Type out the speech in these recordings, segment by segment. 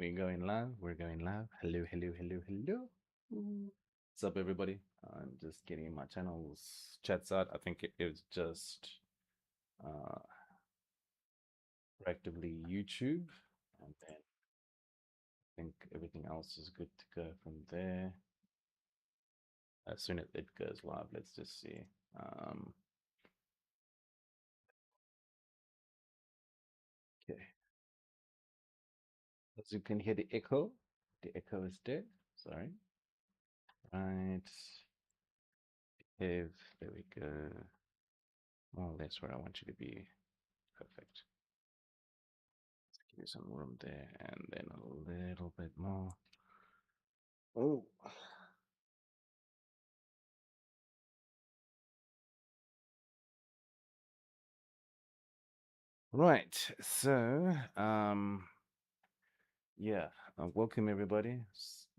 We're going live. We're going live. Hello, hello, hello, hello. What's up, everybody? I'm just getting my channel's chats out. I think it is just uh, proactively YouTube, and then I think everything else is good to go from there. As soon as it goes live, let's just see. Okay, as you can hear the echo is there. Sorry. Right. If there we go. More or less where I want you to be. Perfect. Give you some room there, and then a little bit more. Oh, right. So, yeah, welcome everybody.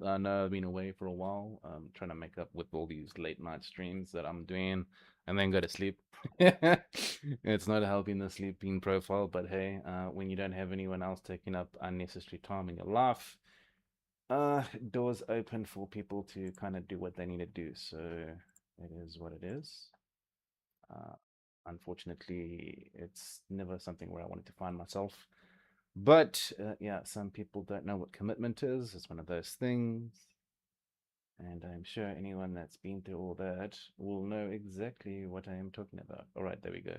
I know I've been away for a while. Trying to make up with all these late night streams that I'm doing, and then go to sleep. It's not helping the sleeping profile, but hey, when you don't have anyone else taking up unnecessary time in your life, doors open for people to kind of do what they need to do. So it is what it is. Uh, Unfortunately, it's never something where I wanted to find myself. But yeah, some people don't know what commitment is. It's one of those things. And I'm sure anyone that's been through all that will know exactly what I am talking about. All right, there we go.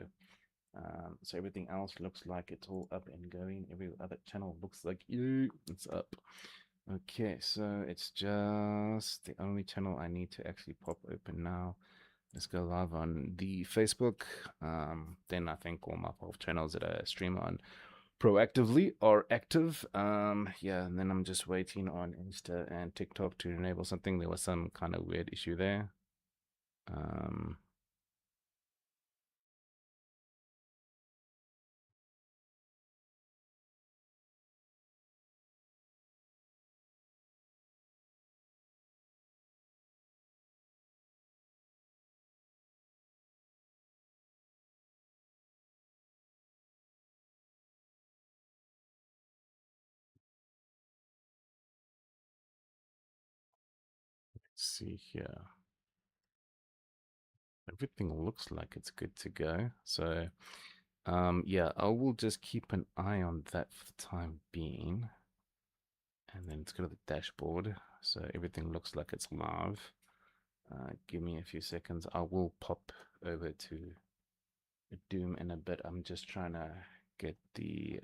So everything else looks like it's all up and going. Every other channel looks like it's up. Okay, so it's just the only channel I need to actually pop open now. Let's go live on the Facebook. Then I think all my 12 channels that I stream on proactively are active. Yeah, and then I'm just waiting on Insta and TikTok to enable something. There was some kind of weird issue there. Let's see here. Everything looks like it's good to go. So, yeah, I will just keep an eye on that for the time being. And then let's go to the dashboard. So everything looks like it's live. Give me a few seconds. I will pop over to Doom in a bit. I'm just trying to get the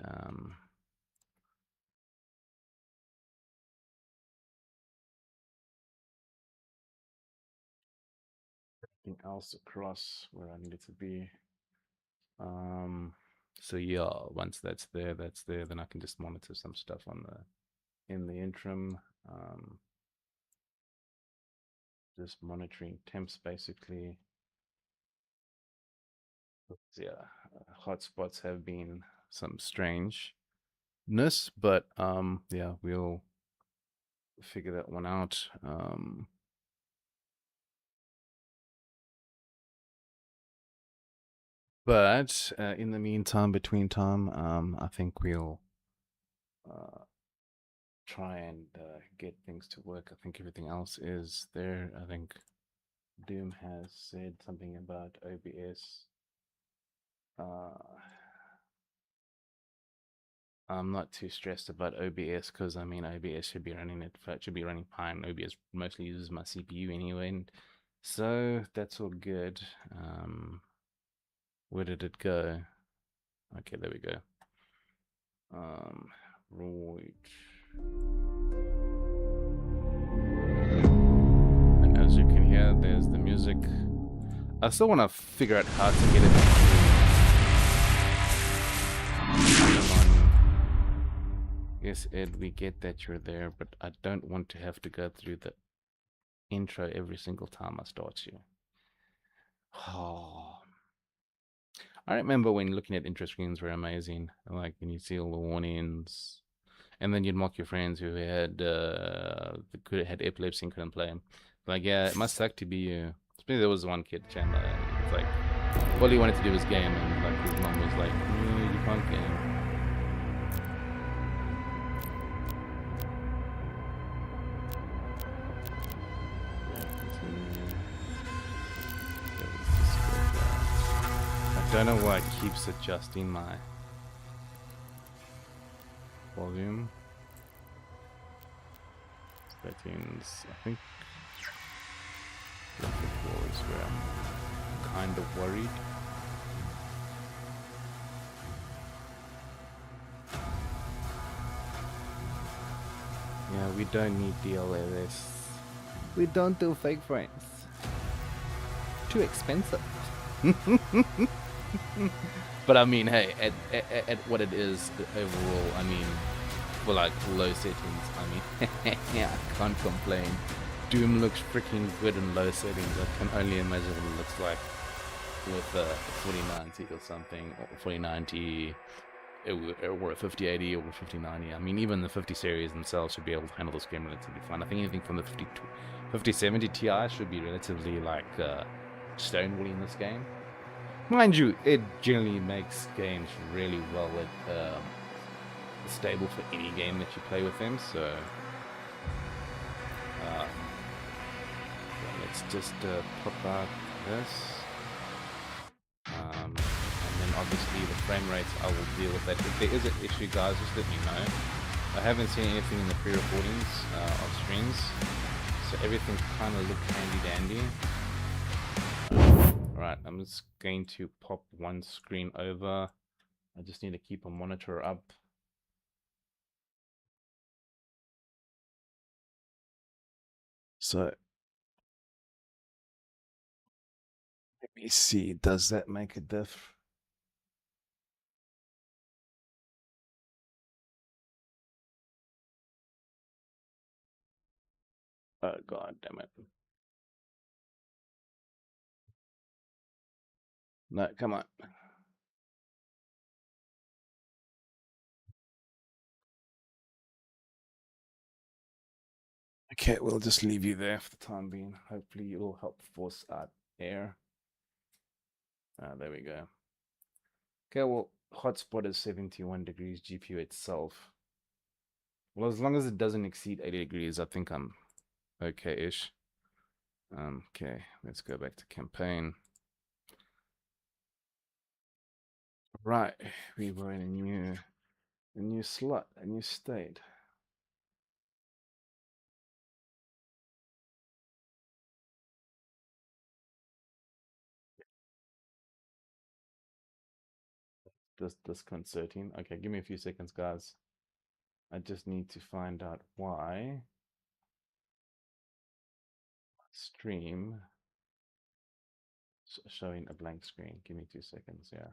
everything else across where I need it to be. So yeah, once that's there, then I can just monitor some stuff on the in the interim. Just monitoring temps basically. Yeah, hotspots have been some strangeness, but yeah, we'll figure that one out. But in the meantime, between time, I think we'll uh, try and get things to work. I think everything else is there. I think Doom has said something about OBS. I'm not too stressed about OBS because I mean OBS should be running it should be running fine. OBS mostly uses my CPU anyway, and so that's all good. Where did it go? Okay, there we go. Right. And as you can hear, there's the music. I still want to figure out how to get it. Yes, Ed, we get that you're there, but I don't want to have to go through the intro every single time I start you. Oh. I remember when looking at intro screens were amazing. Like when you see all the warnings, and then you'd mock your friends who had had epilepsy and couldn't play them. Like, yeah, it must suck to be you. Especially there was one kid, Chandler. It's like all he wanted to do was game, and like his mom was like, "No, you can't game." Don't know why it keeps adjusting my volume settings. I think before is where I'm kind of worried. Yeah, we don't need DLLS. We don't do fake frames. Too expensive. But I mean, hey, at what it is overall, I mean, for like low settings, I mean, yeah, I can't complain. Doom looks freaking good in low settings. I can only imagine what it looks like with 4090 or something, or 4090, or a 5080 or a 5090. I mean, even the 50 series themselves should be able to handle this game relatively fine. I think anything from the 5070 Ti should be relatively like stonewalling in this game. Mind you, it generally makes games really well stable for any game that you play with them. So let's just pop out this. And then obviously the frame rates, I will deal with that. If there is an issue, guys, just let me know. I haven't seen anything in the pre-recordings of streams, so everything kind of looked handy dandy. Alright, I'm just going to pop one screen over. I just need to keep a monitor up. So let me see, does that make a diff? Oh god damn it. No, come on. Okay, we'll just leave you there for the time being. Hopefully it'll help force out air. There we go. Okay, well, hotspot is 71 degrees, GPU itself. Well, as long as it doesn't exceed 80 degrees, I think I'm okay-ish. Okay, let's go back to campaign. Right, we were in a new slot, a new state. Disconcerting. Okay, give me a few seconds, guys. I just need to find out why stream showing a blank screen. Give me 2 seconds, yeah.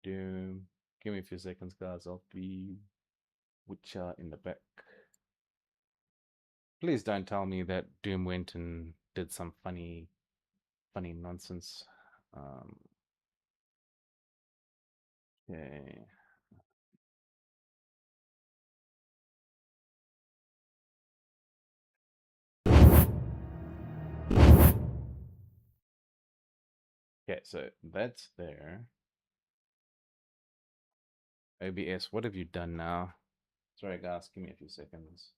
Doom. Give me a few seconds, guys. I'll be Witcher in the back. Please don't tell me that Doom went and did some funny nonsense. Okay. Okay, so that's there. OBS, what have you done now? Sorry, guys, give me a few seconds.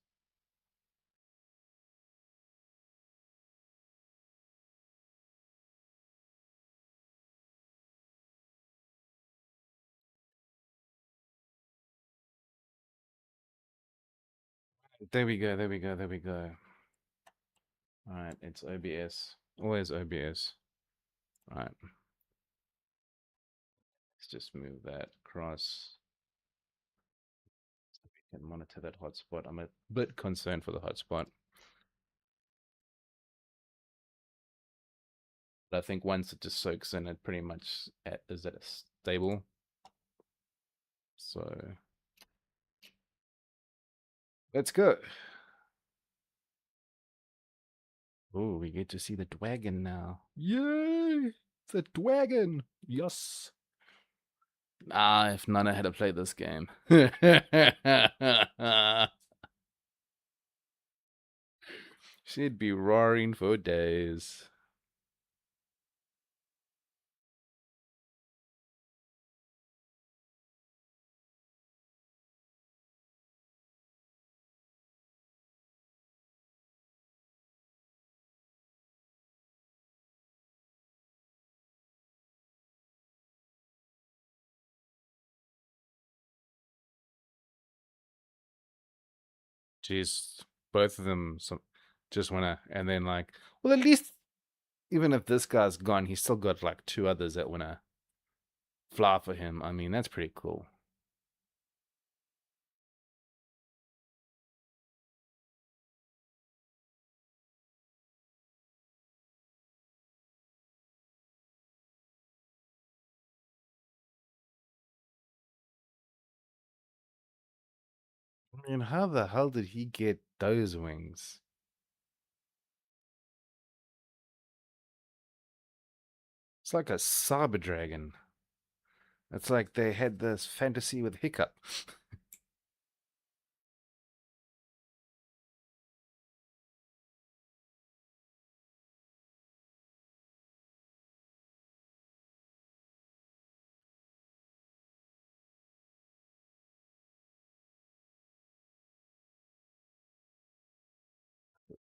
There we go, there we go, there we go. All right, it's OBS. Always OBS. All right. Let's just move that across. So we can monitor that hotspot. I'm a bit concerned for the hotspot. But I think once it just soaks in, it pretty much is at a stable. So let's go. Oh, we get to see the dragon now. Yay! The dragon! Yes! Ah, if Nana had to play this game. She'd be roaring for days. Jeez, both of them just wanna, and then like, well, at least even if this guy's gone, he's still got like two others that wanna fly for him. I mean, that's pretty cool. I mean, how the hell did he get those wings? It's like a cyber dragon. It's like they had this fantasy with Hiccup.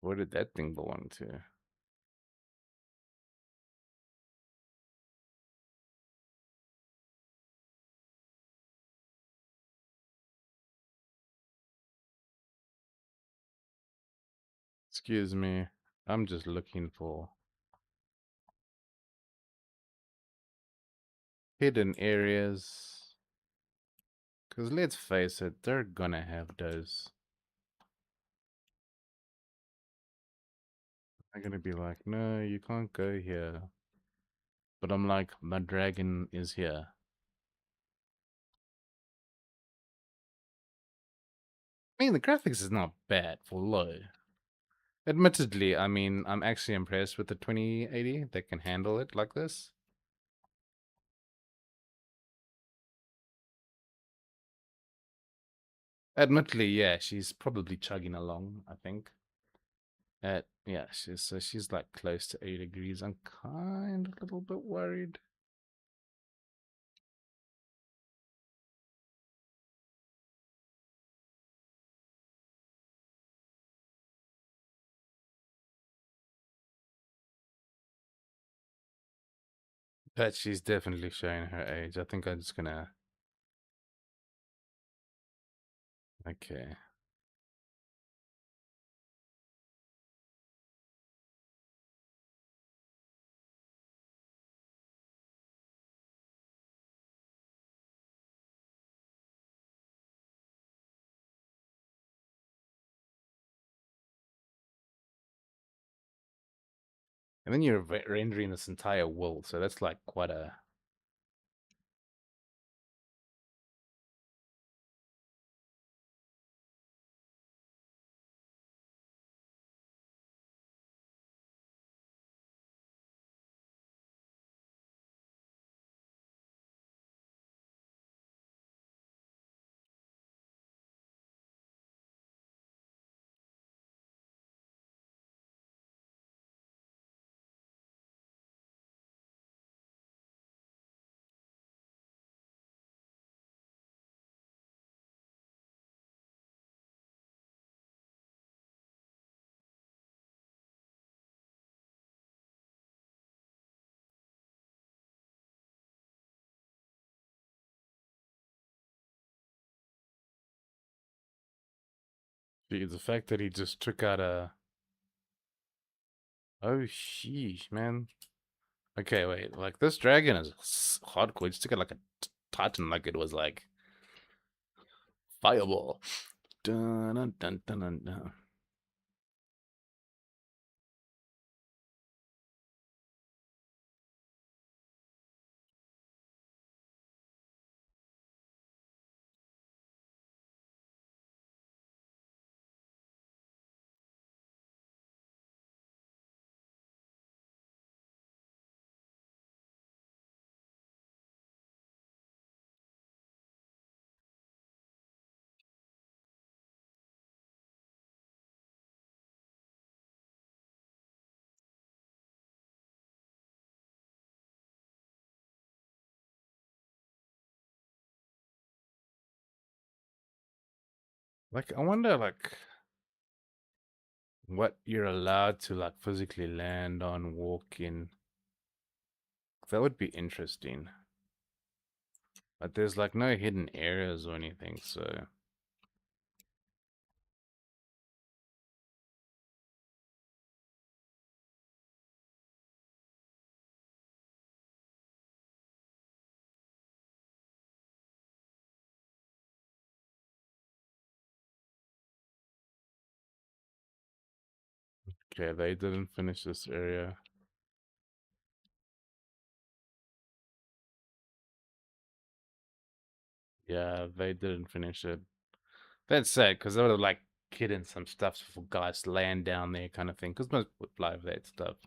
Where did that thing belong to? Excuse me. I'm just looking for hidden areas. Because let's face it, they're gonna have those. They're gonna be like, no, you can't go here. But I'm like, my dragon is here. I mean, the graphics is not bad for low. Admittedly, I mean, I'm actually impressed with the 2080 that can handle it like this. Admittedly, yeah, she's probably chugging along, I think. Yeah, she's like close to 80 degrees. I'm kind of a little bit worried. But she's definitely showing her age. I think I'm just gonna. Okay. And then you're rendering this entire world, so that's like quite a. The fact that he just took out a. Oh, sheesh, man. Okay, wait. Like, this dragon is hardcore. He just took it like a titan, like it was like. Fireball. Dun, dun, dun, dun, dun, dun. Like, I wonder, like, what you're allowed to, like, physically land on, walk in. That would be interesting. But there's, like, no hidden areas or anything, so. Okay, they didn't finish this area. Yeah, they didn't finish it. That's sad, because they would have, like, hidden some stuff for guys to land down there kind of thing, because most would live that stuff.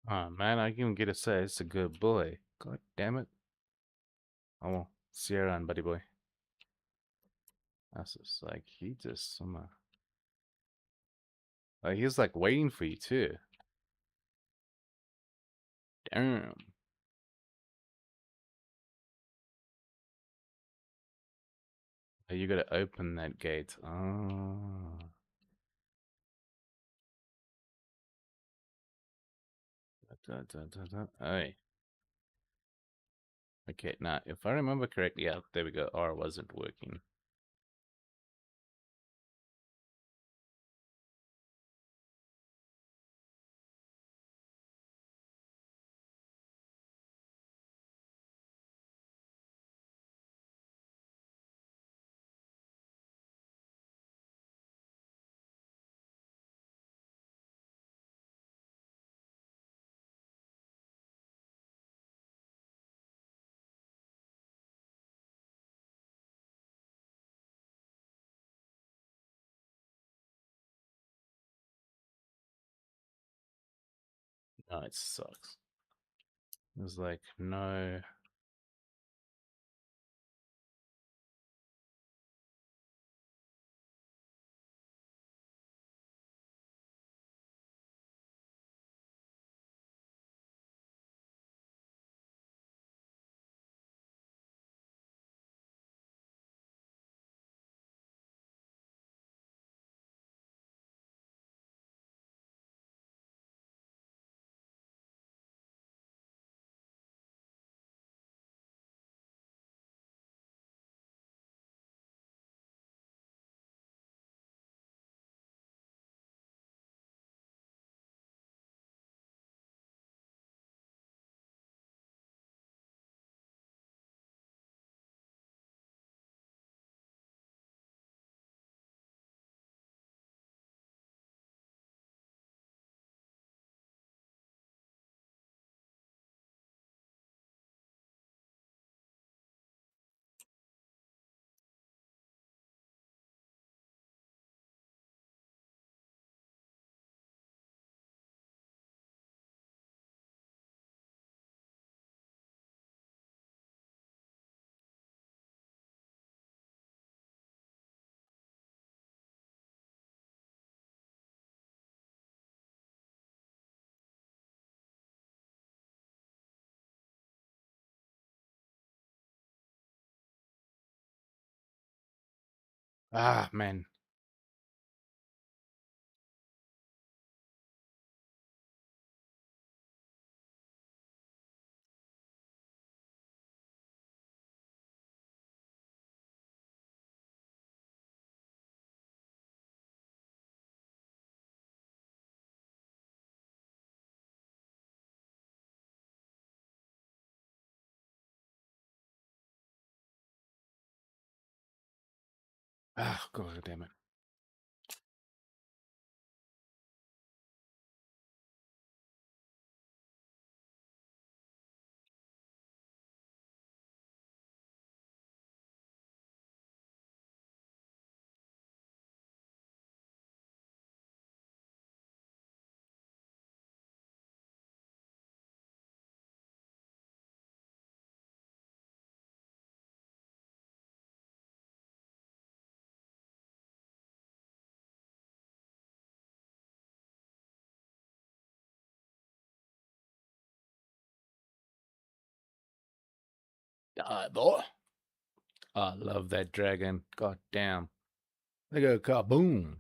Oh, man, I can get to say it's a good boy. God damn it. Oh, well, see you around, buddy boy. That's just like, he just, like, he's like waiting for you too. Damn. You gotta open that gate. Oh. Hey. Okay, now, if I remember correctly, yeah, there we go. R wasn't working. No, it sucks. It was like, no. Ah, man. Ah, god damn it. Die, boy. I love that dragon. God damn. They go kaboom.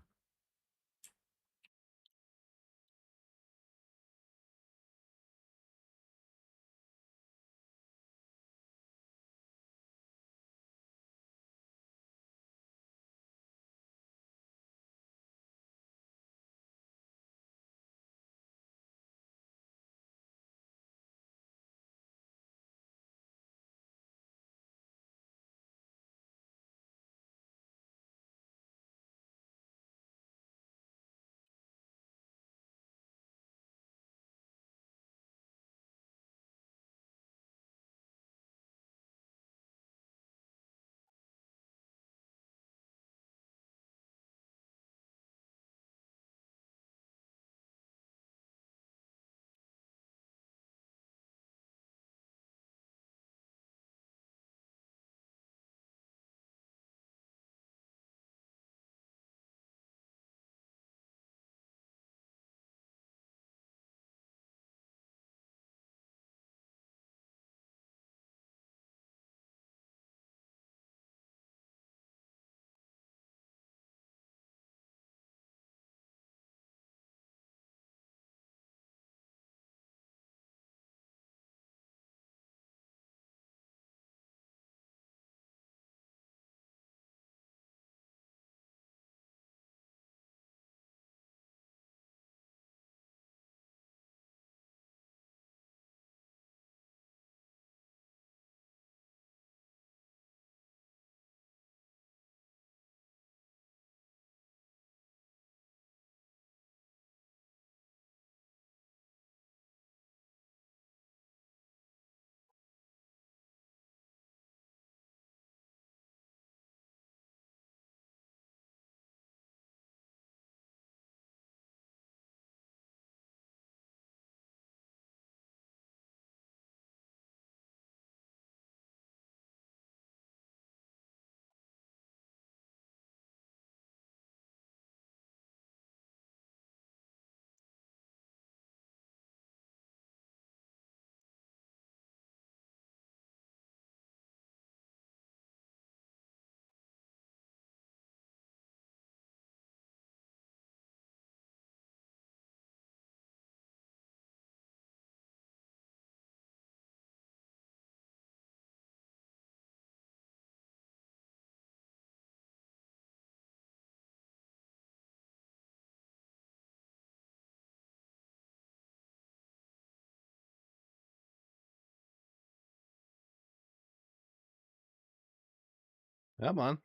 Come on.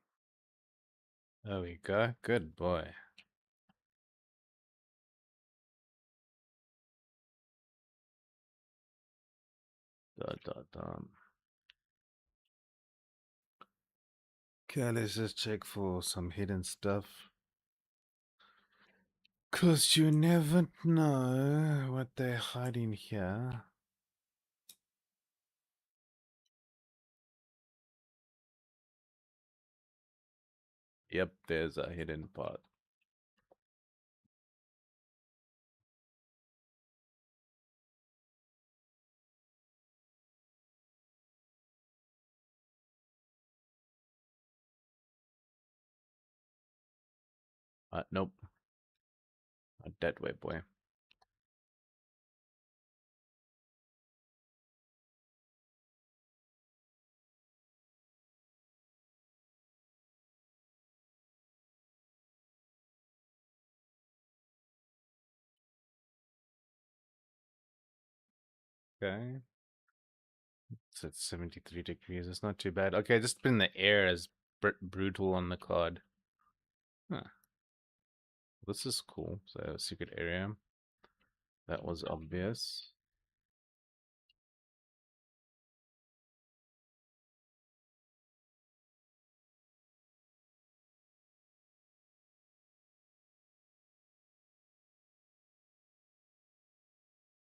There we go. Good boy. Dun, dun, dun. Okay, let's just check for some hidden stuff. 'Cause you never know what they're hiding here. Yep, there's a hidden part. Nope. Not that way, boy. Okay. It's at 73 degrees. It's not too bad. Okay, just putting the air as brutal on the card. Huh. This is cool. So, secret area. That was obvious.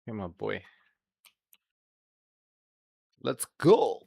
Come on, boy. Let's go.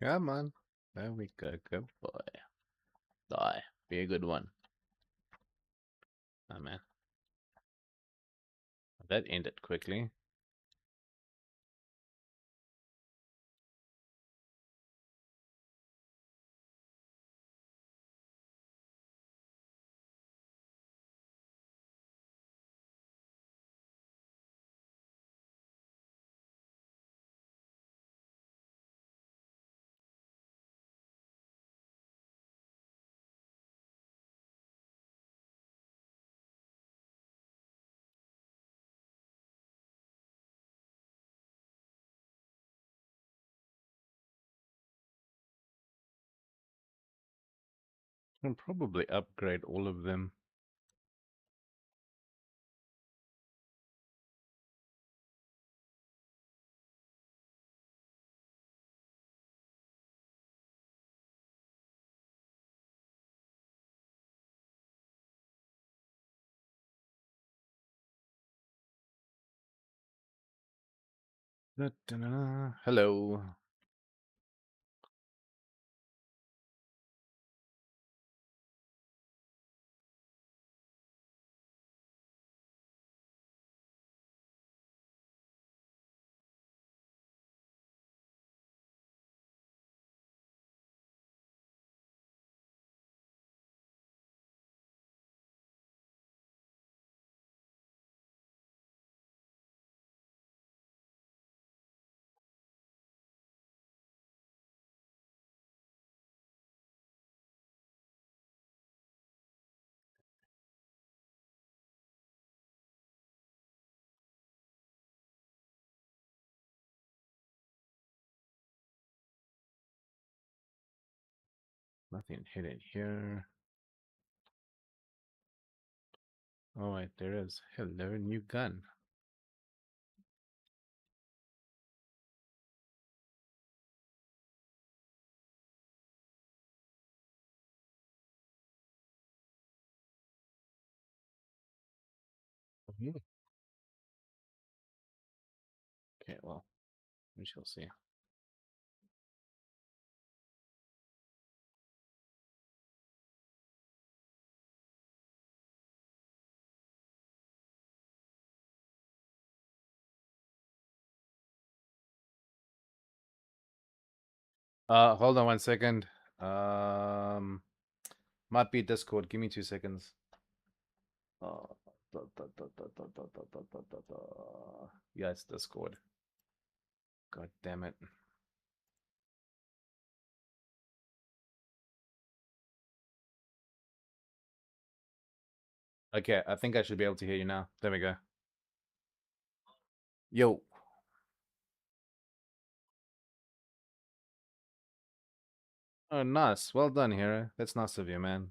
Come on. There we go. Good boy. Die. Be a good one. Oh, man. That ended quickly. I'll probably upgrade all of them. Da-da-da-da. Hello. Nothing hidden here. Oh, wait, there is. Hello, new gun. Mhm. Okay, well, we shall see. Hold on 1 second. Um, might be Discord. Give me 2 seconds. Uh, yeah, it's Discord. God damn it. Okay, I think I should be able to hear you now. There we go. Yo. Oh, nice. Well done, hero. That's nice of you, man.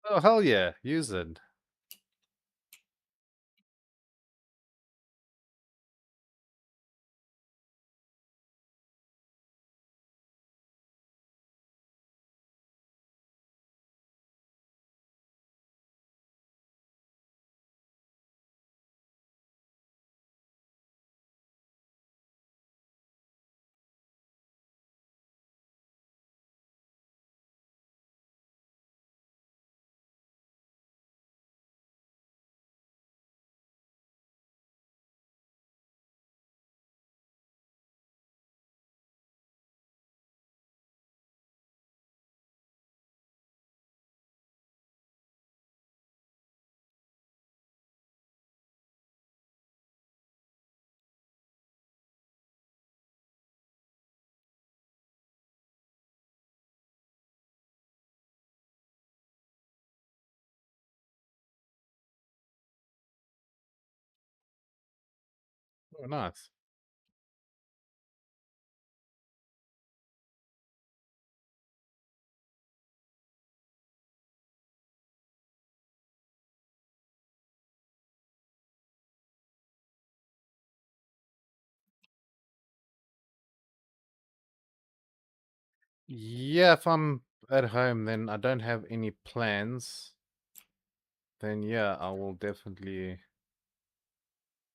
Oh, hell yeah. Use it. Oh, nice. Yeah, if I'm at home, then I don't have any plans. Then yeah, I will definitely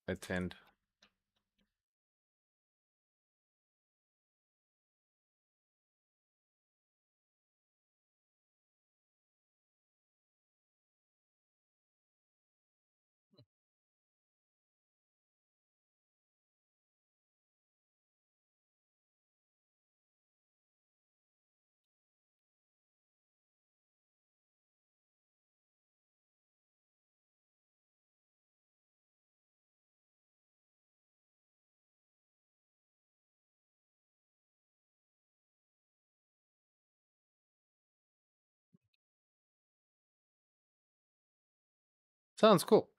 attend. Sounds cool.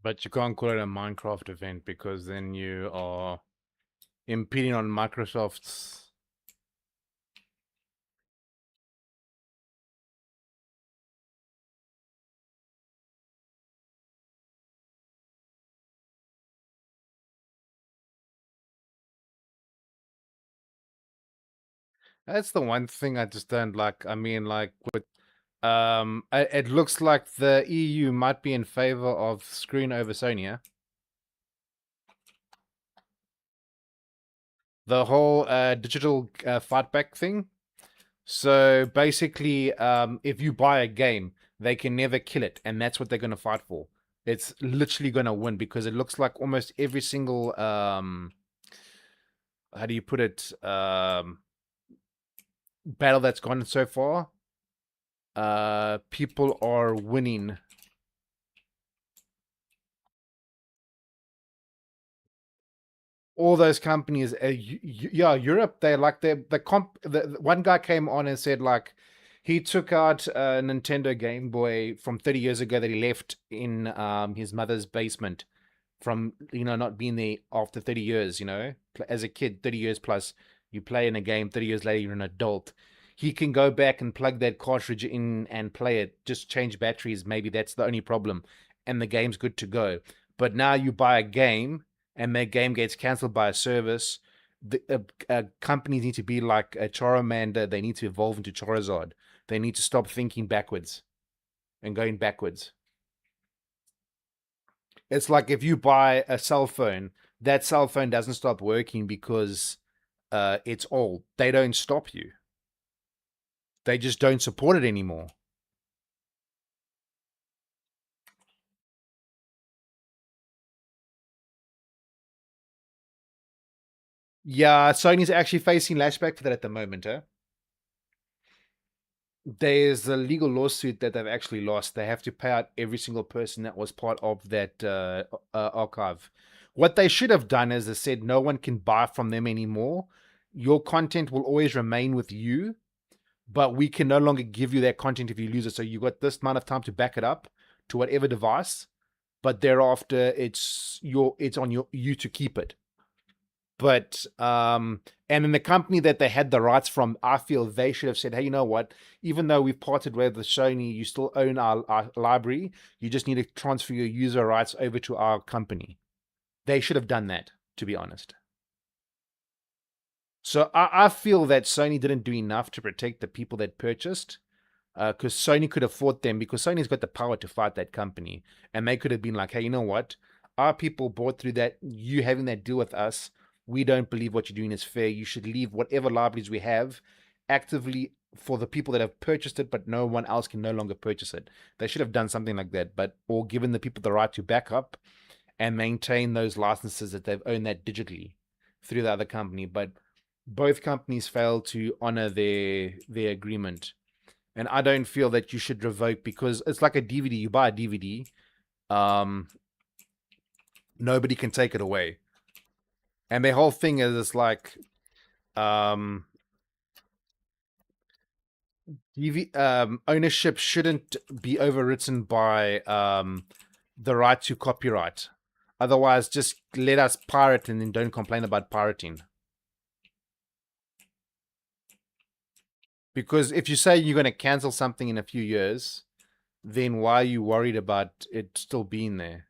But you can't call it a Minecraft event because then you are impeding on Microsoft's. That's the one thing I just don't like. I mean, like with it looks like the EU might be in favor of screwing over Sony. Yeah? The whole digital fightback thing. So basically, if you buy a game, they can never kill it, and that's what they're going to fight for. It's literally going to win because it looks like almost every single how do you put it, battle that's gone so far, people are winning. All those companies, yeah, Europe, they like the one guy came on and said like he took out a Nintendo Game Boy from 30 years ago that he left in his mother's basement from not being there after 30 years. As a kid, 30 years plus, you play in a game, 30 years later you're an adult. He can go back and plug that cartridge in and play it, just change batteries. Maybe that's the only problem, and the game's good to go. But now you buy a game and that game gets cancelled by a service. The companies need to be like a Charmander. They need to evolve into Charizard. They need to stop thinking backwards and going backwards. It's like if you buy a cell phone, that cell phone doesn't stop working because it's old. They don't stop you. They just don't support it anymore. Yeah, Sony's actually facing lashback for that at the moment, huh? There's a legal lawsuit that they've actually lost. They have to pay out every single person that was part of that archive. What they should have done is they said no one can buy from them anymore. Your content will always remain with you, but we can no longer give you that content if you lose it. So you got this amount of time to back it up to whatever device, but thereafter it's on you to keep it. But and then the company that they had the rights from, I feel they should have said, hey, you know what? Even though we've parted ways with Sony, you still own our library. You just need to transfer your user rights over to our company. They should have done that, to be honest. So I feel that Sony didn't do enough to protect the people that purchased, because Sony could have fought them because Sony's got the power to fight that company, and they could have been like, hey, you know what? Our people bought through that. You having that deal with us, we don't believe what you're doing is fair. You should leave whatever libraries we have actively for the people that have purchased it, but no one else can no longer purchase it. They should have done something like that, but or given the people the right to back up and maintain those licenses that they've owned that digitally through the other company. But both companies failed to honor their agreement. And I don't feel that you should revoke because it's like a DVD. You buy a DVD, um, nobody can take it away. And their whole thing is it's like um, ownership shouldn't be overwritten by the right to copyright. Otherwise, just let us pirate and then don't complain about pirating. Because if you say you're going to cancel something in a few years, then why are you worried about it still being there?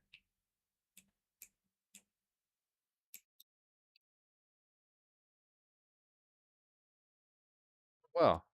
Well,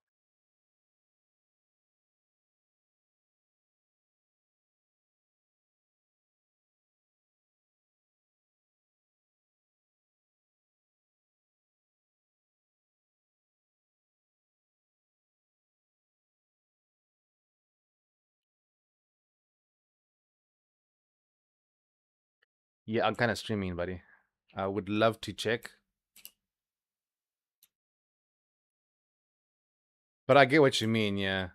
yeah, I'm kind of streaming, buddy. I would love to check, but I get what you mean. Yeah.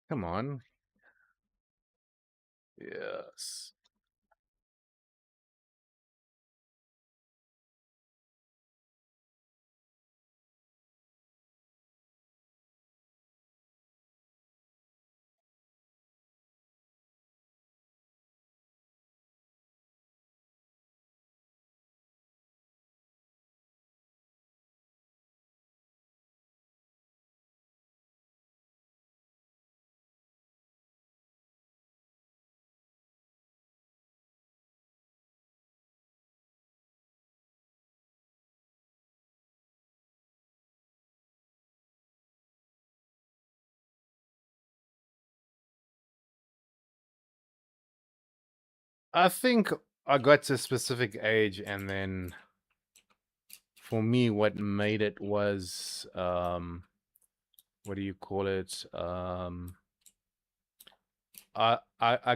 Come on. Yes. I think I got to a specific age, and then for me, what made it was what do you call it? I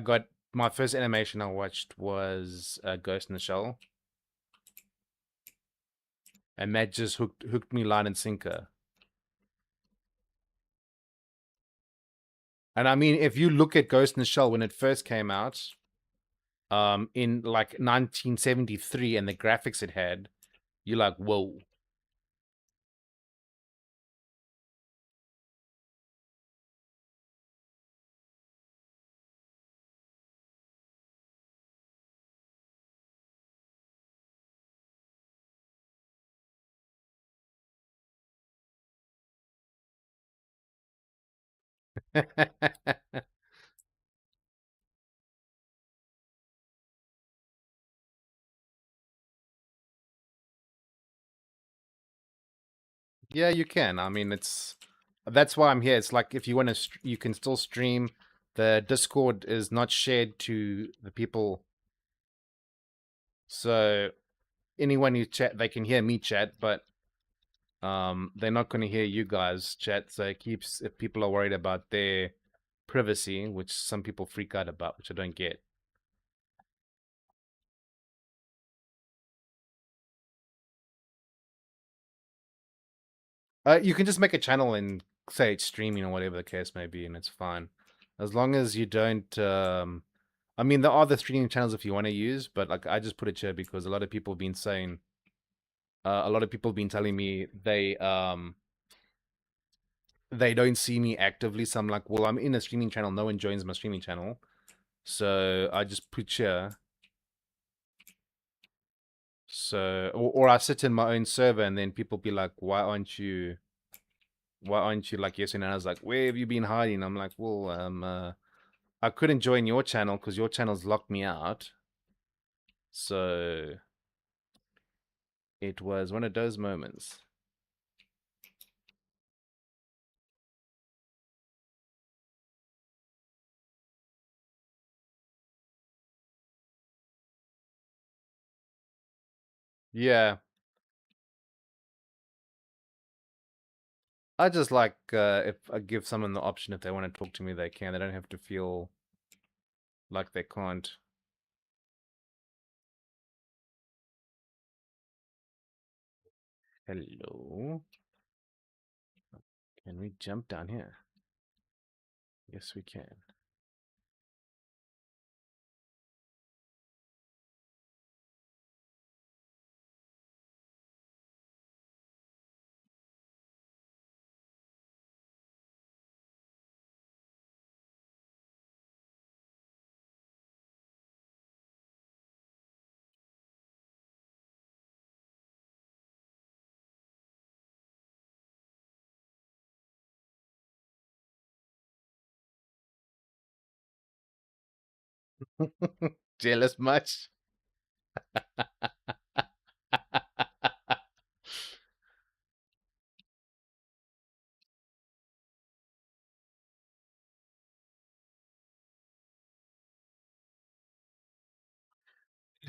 got my first animation I watched was Ghost in the Shell, and that just hooked me line and sinker. And I mean, if you look at Ghost in the Shell when it first came out, in like 1973, and the graphics it had, you're like, whoa. Yeah, you can. I mean, it's that's why I'm here. It's like if you want to, you can still stream. The Discord is not shared to the people, so anyone who chat, they can hear me chat, but they're not going to hear you guys chat. So it keeps if people are worried about their privacy, which some people freak out about, which I don't get. You can just make a channel and say it's streaming or whatever the case may be, and it's fine. As long as you don't. I mean, there are the streaming channels if you want to use, but like I just put it here because a lot of people have been saying, a lot of people have been telling me they don't see me actively. So I'm like, well, I'm in a streaming channel. No one joins my streaming channel, so I just put here. So, or I sit in my own server, and then people be like, why aren't you? why aren't you like yes? And I was like, where have you been hiding? I'm like, well, I couldn't join your channel because your channel's locked me out. So it was one of those moments. Yeah, I just like if I give someone the option if they want to talk to me, they can. They don't have to feel like they can't. Hello. Can we jump down here? Yes, we can. Jealous much?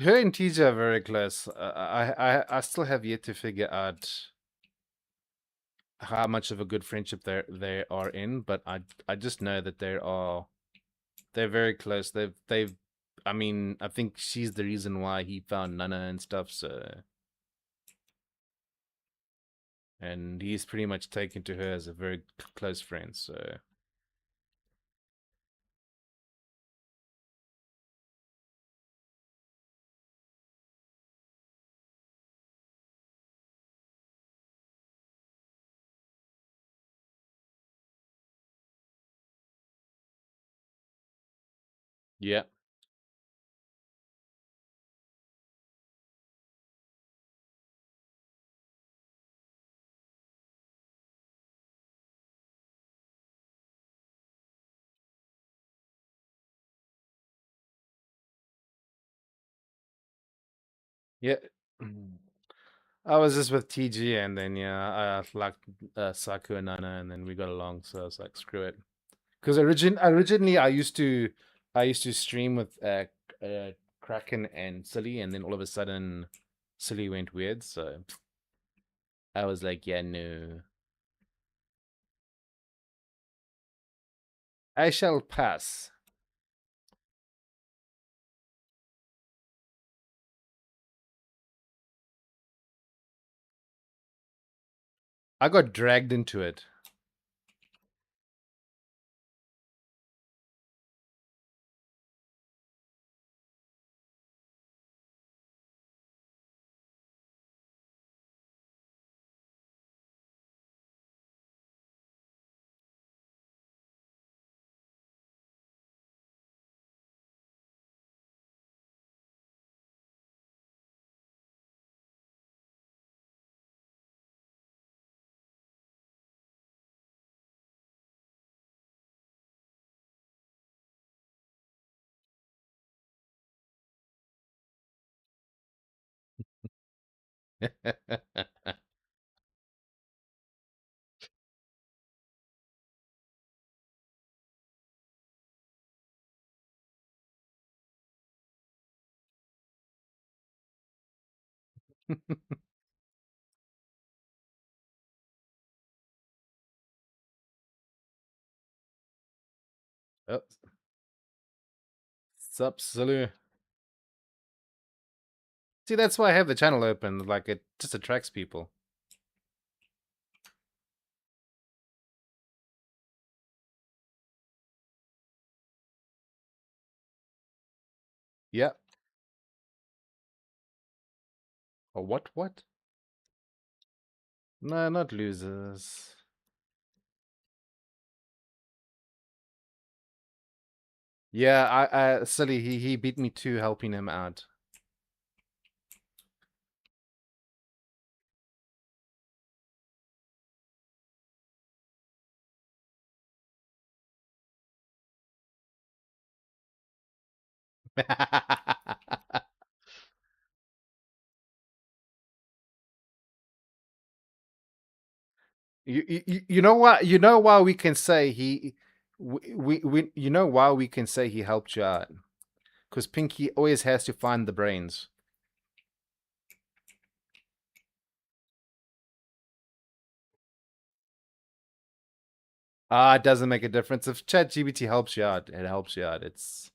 Her and TJ are very close. I still have yet to figure out how much of a good friendship they are in, but I just know that they're very close. They've I mean, I think she's the reason why he found Nana and stuff, so and he's pretty much taken to her as a very close friend, so yeah. Yeah. I was just with TG and then yeah, I liked Saku and Nana and then we got along, so I was like, screw it. Because originally I used to stream with Kraken and Silly, and then all of a sudden Silly went weird, so I was like, yeah, no, I shall pass. I got dragged into it. Oh, sup, Silly? See, that's why I have the channel open. Like it just attracts people. Yeah. Or what? What? No, not losers. Yeah, Silly, he beat me to helping him out. You know what? You know why we can say we you know why we can say he helped you out? Because Pinky always has to find the brains. Ah, it doesn't make a difference. If ChatGPT helps you out, it helps you out. It's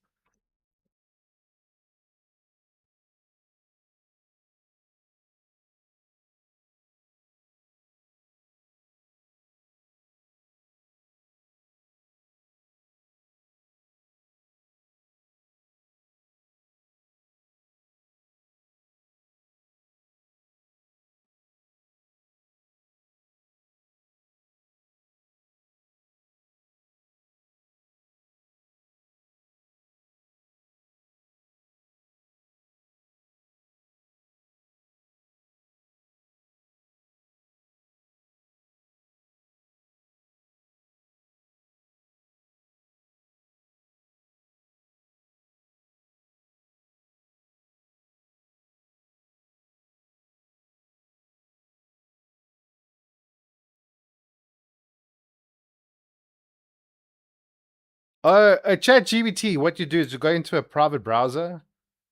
ChatGPT. What you do is you go into a private browser,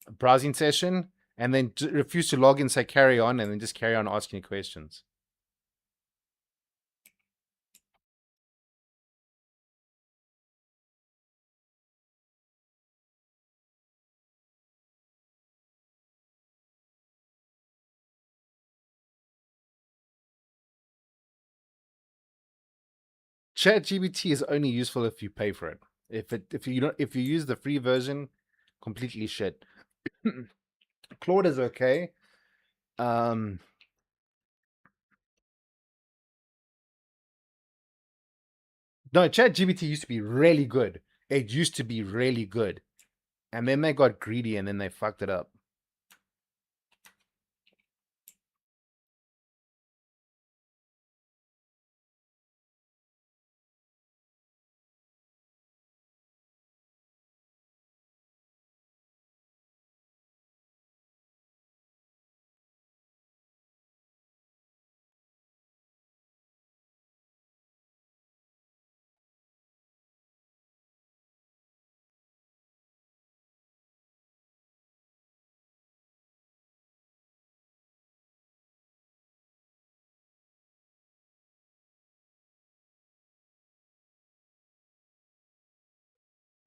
a browsing session, and then refuse to log in, say carry on, and then just carry on asking you questions. ChatGPT is only useful if you pay for it. If you use the free version, completely shit. Claude is okay. Um, no, ChatGPT used to be really good. It used to be really good, and then they got greedy and then they fucked it up.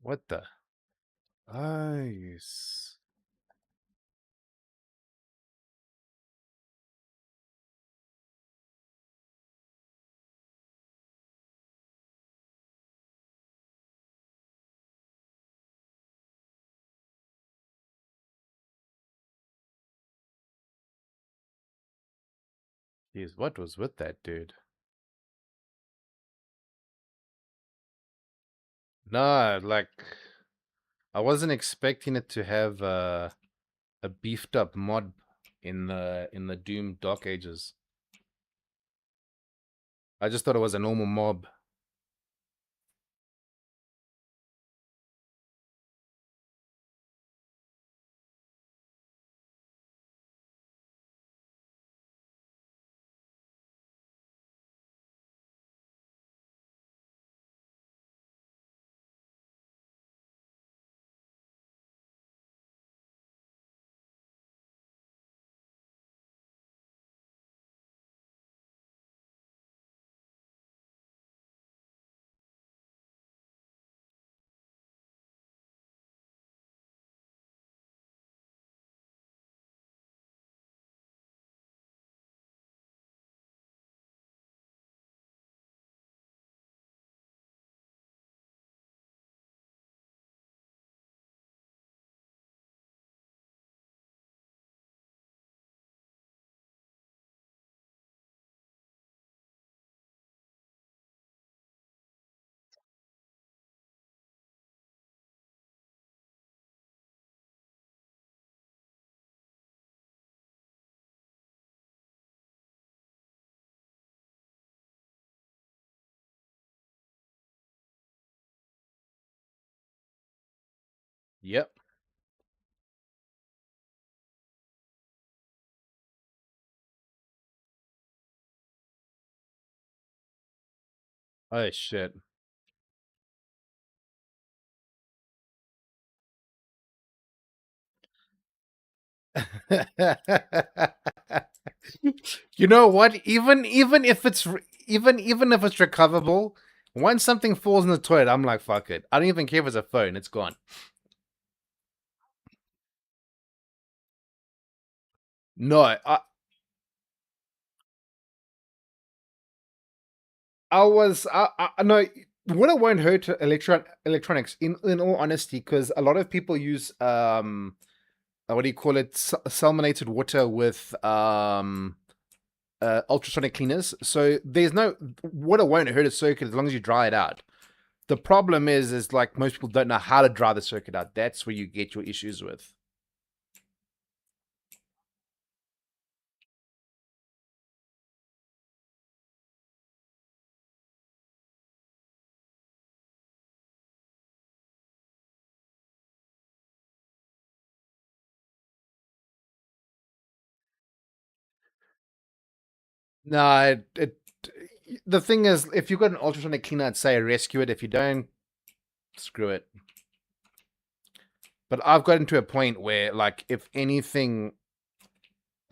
What the? Nice. Jeez, what was with that dude? No, like I wasn't expecting it to have a beefed up mod in the Doom Dark Ages. I just thought it was a normal mob. Yep. Oh shit. You know what? Even if it's even if it's recoverable, once something falls in the toilet, I'm like, fuck it. I don't even care if it's a phone. It's gone. No, I no. What it won't hurt electronics in all honesty, because a lot of people use what do you call it, salmonated water with ultrasonic cleaners. So there's no, water won't hurt a circuit as long as you dry it out. The problem is like most people don't know how to dry the circuit out. That's where you get your issues with. No, the thing is, if you've got an ultrasonic cleaner, I'd say rescue it. If you don't, screw it. But I've gotten to a point where, like, if anything,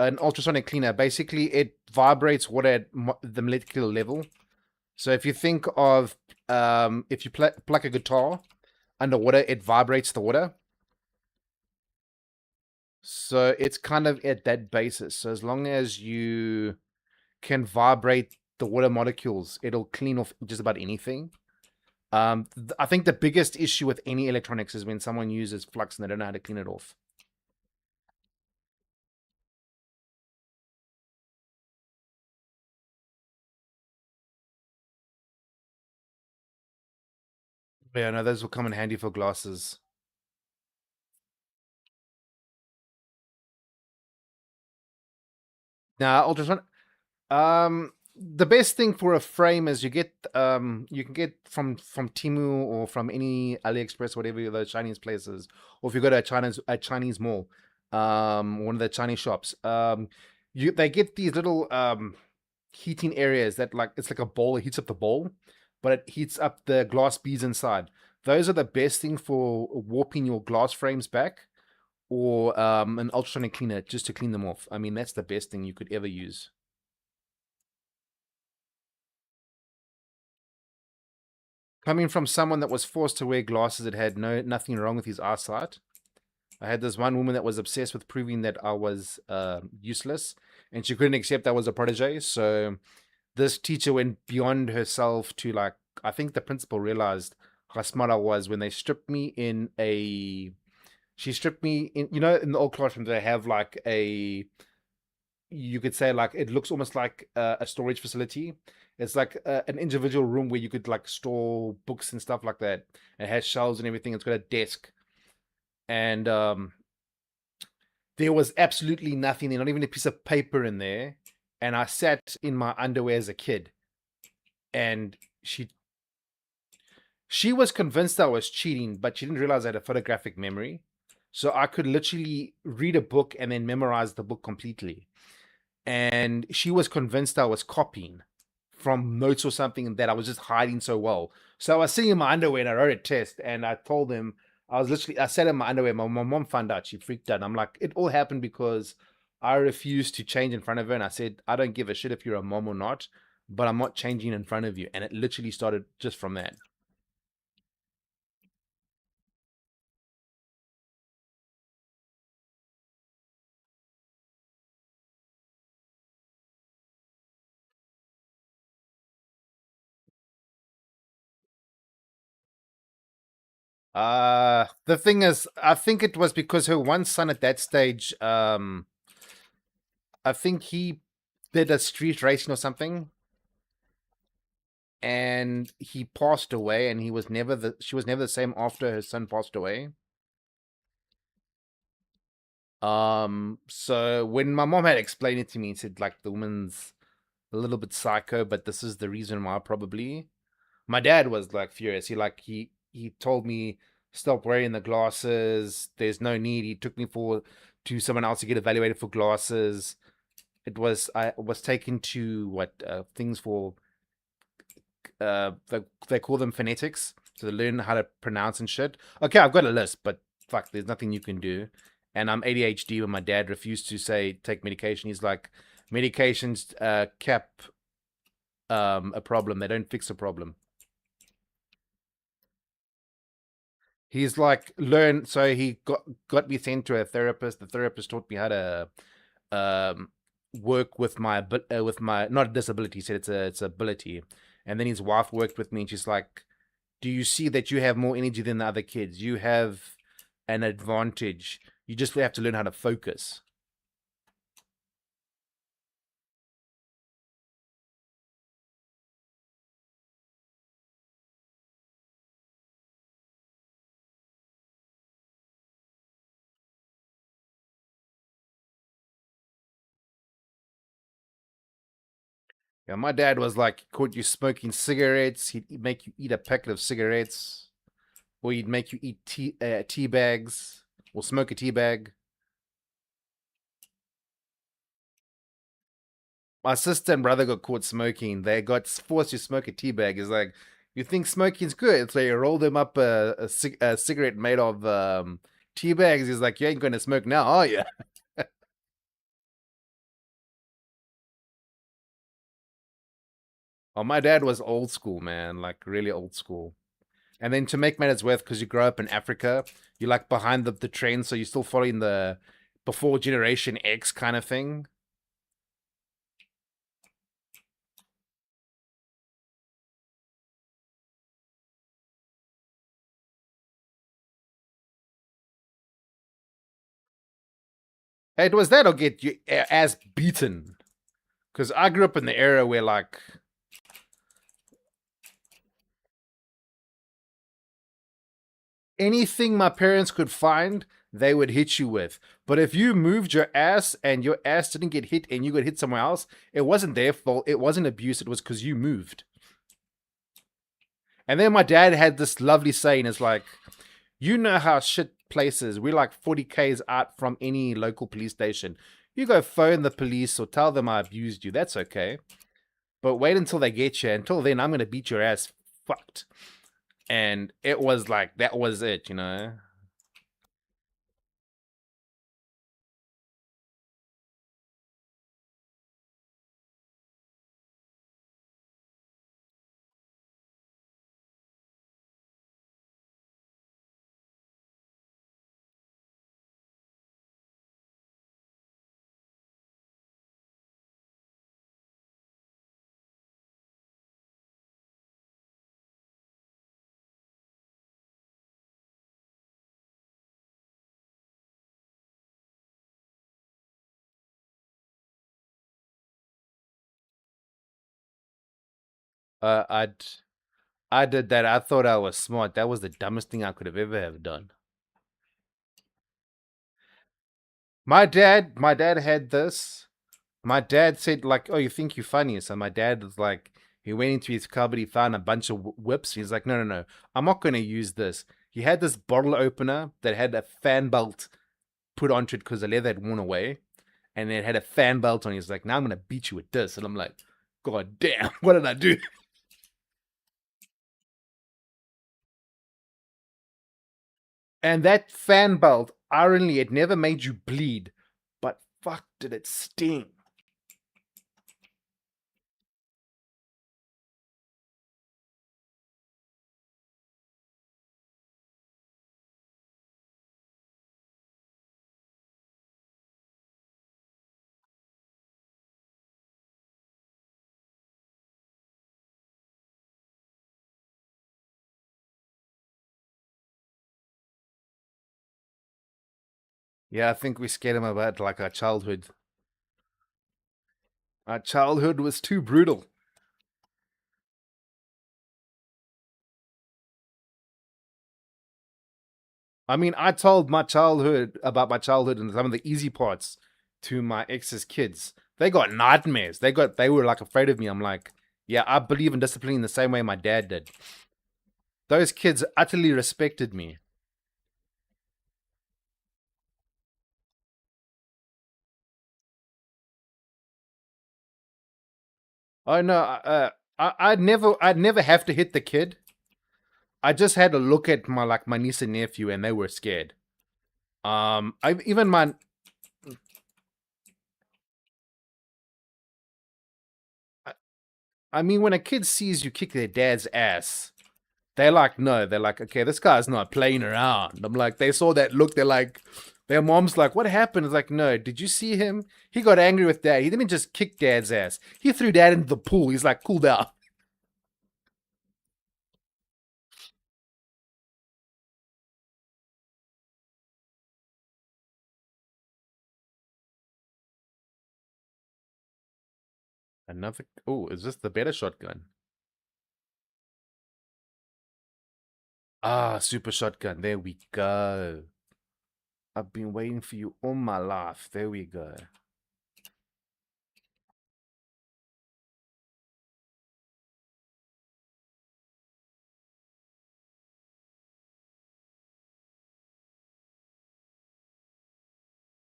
an ultrasonic cleaner basically it vibrates water at the molecular level. So if you think of if you pluck a guitar underwater, it vibrates the water. So it's kind of at that basis. So as long as you can vibrate the water molecules, it'll clean off just about anything. I think the biggest issue with any electronics is when someone uses flux and they don't know how to clean it off. Yeah, no, those will come in handy for glasses. Now, ultrasonic. The best thing for a frame is you can get from Timu or from any AliExpress, whatever those Chinese places, or if you go to a Chinese mall, one of the Chinese shops, you they get these little heating areas that, like, it's like a bowl. It heats up the bowl, but it heats up the glass beads inside. Those are the best thing for warping your glass frames back, or an ultrasonic cleaner just to clean them off. I mean, that's the best thing you could ever use. Coming from someone that was forced to wear glasses that had nothing wrong with his eyesight. I had this one woman that was obsessed with proving that I was useless, and she couldn't accept I was a protege. So this teacher went beyond herself to, like, I think the principal realized how smart I was when they stripped me in a. She stripped me in, in the old classroom they have like a, you could say, like, it looks almost like a storage facility. It's like an individual room where you could, like, store books and stuff like that. It has shelves and everything. It's got a desk, and there was absolutely nothing there, not even a piece of paper in there. And I sat in my underwear as a kid, and she was convinced I was cheating, but she didn't realize I had a photographic memory, so I could literally read a book and then memorize the book completely. And she was convinced I was copying from notes or something that I was just hiding so well. So I was sitting in my underwear and I wrote a test, and I told them I sat in my underwear. My mom found out. She freaked out. I'm like, it all happened because I refused to change in front of her, and I said, I don't give a shit if you're a mom or not, but I'm not changing in front of you. And it literally started just from that. The thing is, I think it was because her one son at that stage, I think he did a street racing or something, and he passed away, and she was never the same after her son passed away. So when my mom had explained it to me and said, like, the woman's a little bit psycho, but this is the reason why, probably. My dad was like furious. He told me, stop wearing the glasses. There's no need. He took me to someone else to get evaluated for glasses. I was taken to what things for they call them phonetics, so they learn how to pronounce and shit. Okay, I've got a list, but fuck, there's nothing you can do. And I'm ADHD. When my dad refused to say take medication, he's like, medications cap a problem. They don't fix a problem. He's like learn. So he got me sent to a therapist. The therapist taught me how to um, work with my not disability. He said it's a ability. And then his wife worked with me, and she's like, "Do you see that you have more energy than the other kids? You have an advantage. You just have to learn how to focus." Yeah, my dad was like, caught you smoking cigarettes. He'd make you eat a packet of cigarettes, or he'd make you eat tea bags, or smoke a tea bag. My sister and brother got caught smoking. They got forced to smoke a tea bag. It's like, you think smoking's good? So you roll them up a cigarette made of tea bags. He's like, you ain't gonna smoke now, are you? Oh, my dad was old school, man, like really old school. And then to make matters worse, because you grow up in Africa, you're like behind the trend, so you're still following the before Generation X kind of thing. Hey, it was that or get you ass beaten. Because I grew up in the era where like anything my parents could find, they would hit you with. But if you moved your ass and your ass didn't get hit and you got hit somewhere else, it wasn't their fault. It wasn't abuse. It was because you moved. And then my dad had this lovely saying: "It's like, you know how shit places. We're like 40 k's out from any local police station. You go phone the police or tell them I abused you. That's okay. But wait until they get you. Until then, I'm gonna beat your ass fucked." And it was like that was it, you know. Uh, I'd I did that. I thought I was smart. That was the dumbest thing I could have ever have done. My dad had this. My dad said like, "Oh, you think you're funny?" So my dad was like, he went into his cupboard, he found a bunch of whips. He's like, "No, no, no, I'm not going to use this." He had this bottle opener that had a fan belt put onto it because the leather had worn away, and it had a fan belt on. He's like, "Now I'm going to beat you with this," and I'm like, "God damn, what did I do?" And that fan belt, ironically, it never made you bleed, but fuck, did it sting. Yeah, I think we scared him about like our childhood. Our childhood was too brutal. I mean, I told my childhood about my childhood and some of the easy parts to my ex's kids. They got nightmares. They were like afraid of me. I'm like, yeah, I believe in discipline the same way my dad did. Those kids utterly respected me. Oh no, I'd never have to hit the kid. I just had to look at my niece and nephew, and they were scared. I even my I mean, when a kid sees you kick their dad's ass, they're like, no, they're like, okay, this guy's not playing around. I'm like, they saw that look, they're like, their mom's like, what happened? It's like, no, did you see him? He got angry with dad. He didn't just kick dad's ass. He threw dad into the pool. He's like, cool down. Another, oh, is this the better shotgun? Ah, super shotgun. There we go. I've been waiting for you all my life. There we go.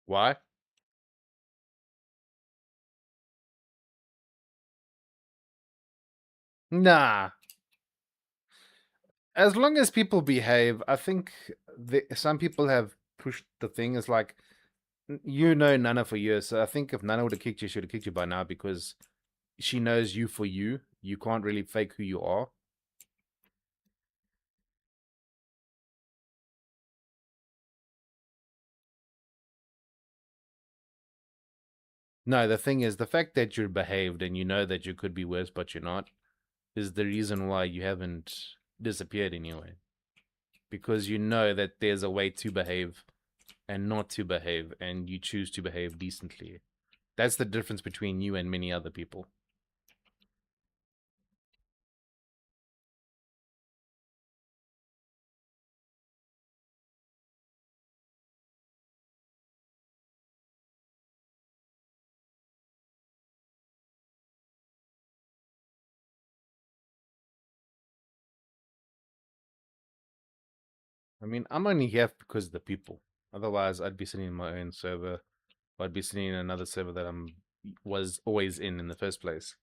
Why? Nah. As long as people behave, I think some people have pushed the thing. It's like, you know Nana for years. So I think if Nana would have kicked you, she would have kicked you by now because she knows you for you. You can't really fake who you are. No, the thing is, the fact that you're behaved and you know that you could be worse, but you're not, is the reason why you haven't disappeared anyway. Because you know that there's a way to behave and not to behave, and you choose to behave decently. That's the difference between you and many other people. I mean, I'm only here because of the people. Otherwise, I'd be sitting in my own server. Or I'd be sitting in another server that was always in the first place.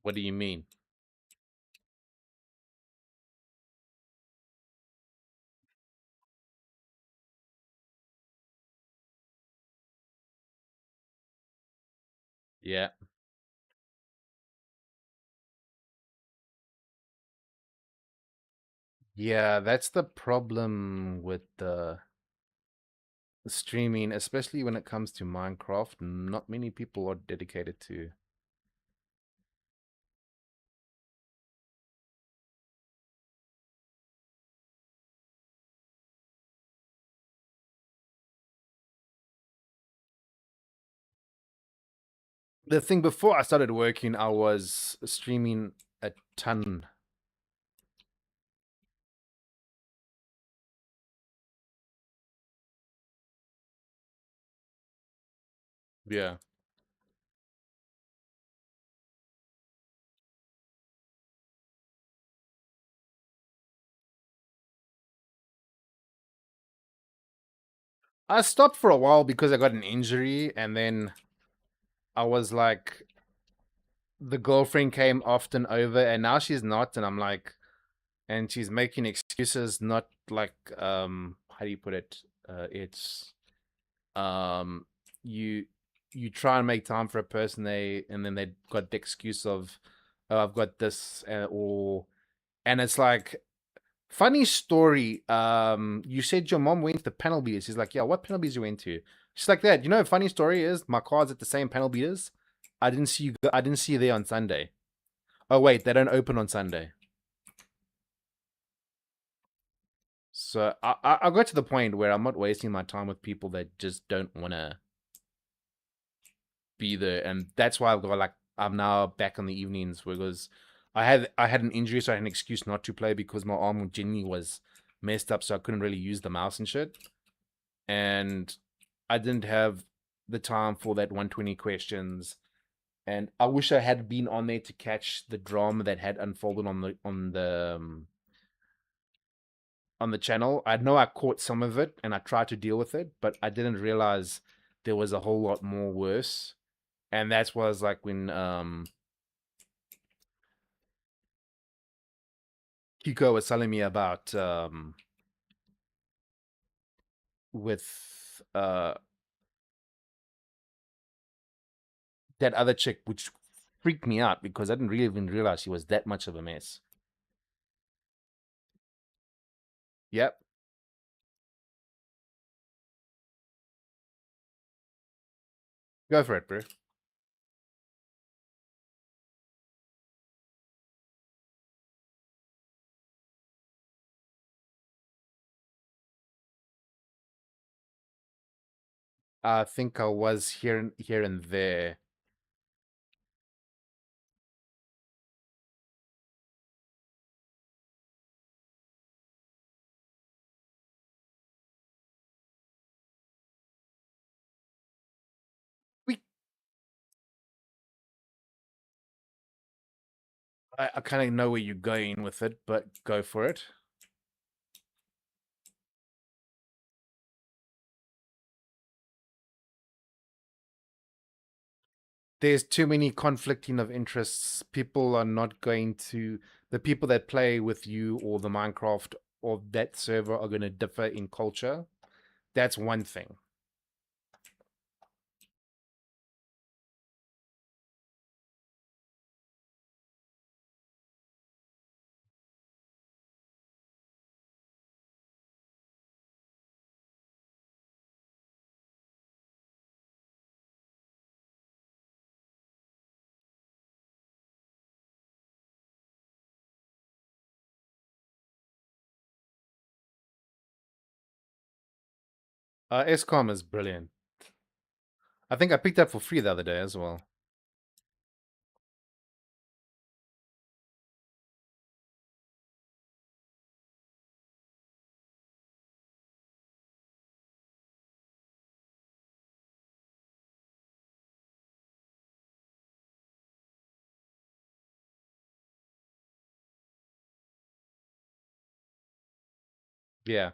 What do you mean? Yeah. Yeah, that's the problem with the streaming, especially when it comes to Minecraft. Not many people are dedicated to. The thing before I started working, I was streaming a ton. Yeah. I stopped for a while because I got an injury, and then I was like, the girlfriend came often over, and now she's not, and I'm like, and she's making excuses, not like, how do you put it? It's um, you you try and make time for a person, and then they got the excuse of, oh, I've got this, and it's like, funny story. You said your mom went to the panel beaters. He's like, yeah, what panel beaters you went to? She's like that. You know, funny story is my car's at the same panel beaters. I didn't see you. I didn't see you there on Sunday. Oh wait, they don't open on Sunday. So I got to the point where I'm not wasting my time with people that just don't want to be there, and that's why I've got like, I'm now back on the evenings because I had an injury, so I had an excuse not to play because my arm genuinely was messed up, so I couldn't really use the mouse and shit. And I didn't have the time for that 120 questions. And I wish I had been on there to catch the drama that had unfolded on the channel. I know I caught some of it and I tried to deal with it, but I didn't realize there was a whole lot more worse. And that's was like when Kiko was telling me about with that other chick, which freaked me out because I didn't really even realize she was that much of a mess. Yep. Go for it, bro. I think I was here and there. We I kind of know where you're going with it, but go for it. There's too many conflicting of interests. People are not going to the people that play with you or the Minecraft or that server are going to differ in culture. That's one thing. SCOM is brilliant. I think I picked up for free the other day as well. Yeah.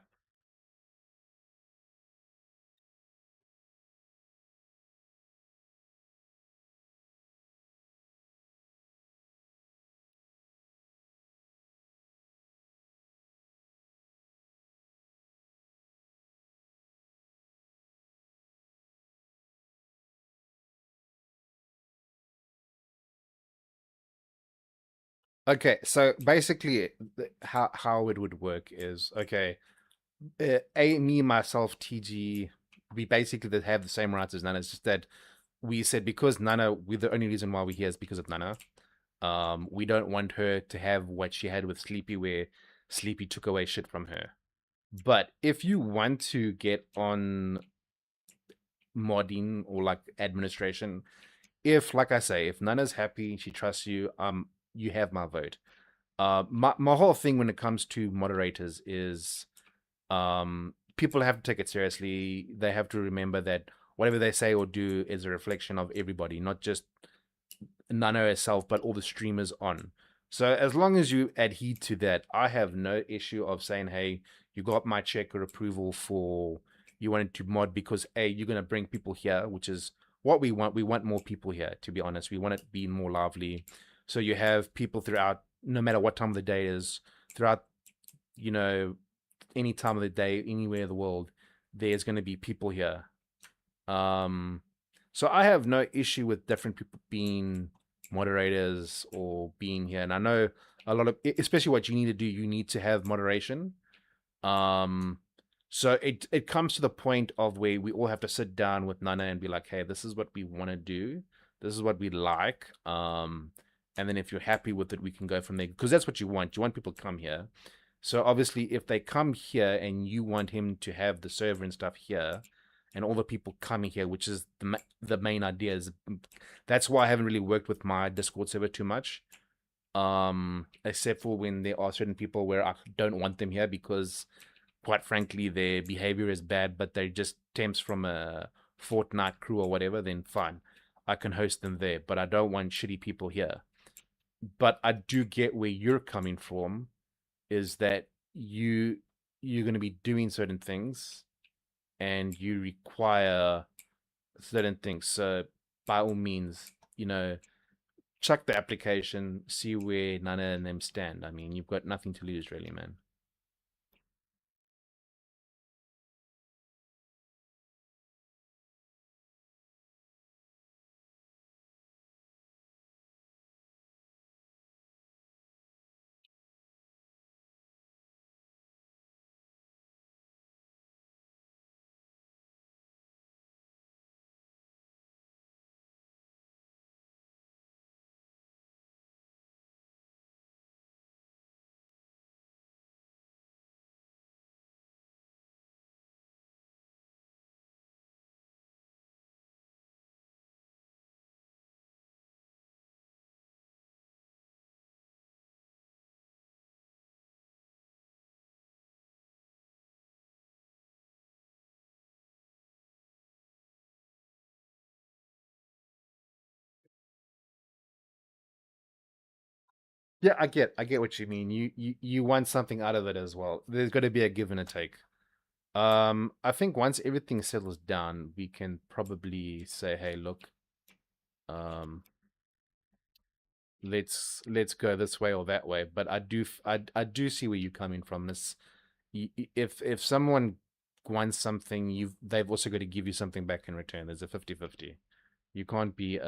Okay, so basically, how it would work is okay. Me myself, TG, we basically have the same rights as Nana. It's just that we said because Nana, we the only reason why we're here is because of Nana. We don't want her to have what she had with Sleepy, where Sleepy took away shit from her. But if you want to get on modding or like administration, if like I say, if Nana's happy, she trusts you, you have my vote. My whole thing when it comes to moderators is people have to take it seriously. They have to remember that whatever they say or do is a reflection of everybody, not just Nano herself, but all the streamers on. So as long as you adhere to that, I have no issue of saying, hey, you got my check or approval for you wanted to mod because A, you're gonna bring people here, which is what we want. We want more people here, to be honest. We want it to be more lively. So you have people throughout, no matter what time of the day it is, throughout, you know, any time of the day, anywhere in the world, there's gonna be people here. Um so I have no issue with different people being moderators or being here. And I know a lot of, especially what you need to do, you need to have moderation. Um, so it comes to the point of where we all have to sit down with Nana and be like, hey, this is what we want to do. This is what we like. And then if you're happy with it, we can go from there because that's what you want. You want people to come here. So obviously, if they come here and you want him to have the server and stuff here, and all the people coming here, which is the main idea, is that's why I haven't really worked with my Discord server too much. Except for when there are certain people where I don't want them here because, quite frankly, their behavior is bad, but they're just temps from a Fortnite crew or whatever, then fine. I can host them there, but I don't want shitty people here. But I do get where you're coming from, is that you're going to be doing certain things and you require certain things. So by all means, chuck the application, see where none of them stand. I mean, you've got nothing to lose, really, man. Yeah, I get what you mean. You want something out of it as well. There's got to be a give and a take. I think once everything settles down, we can probably say, hey, look, um, let's go this way or that way. But I do see where you're coming from. This, if someone wants something, they've also got to give you something back in return. There's a 50-50. You can't be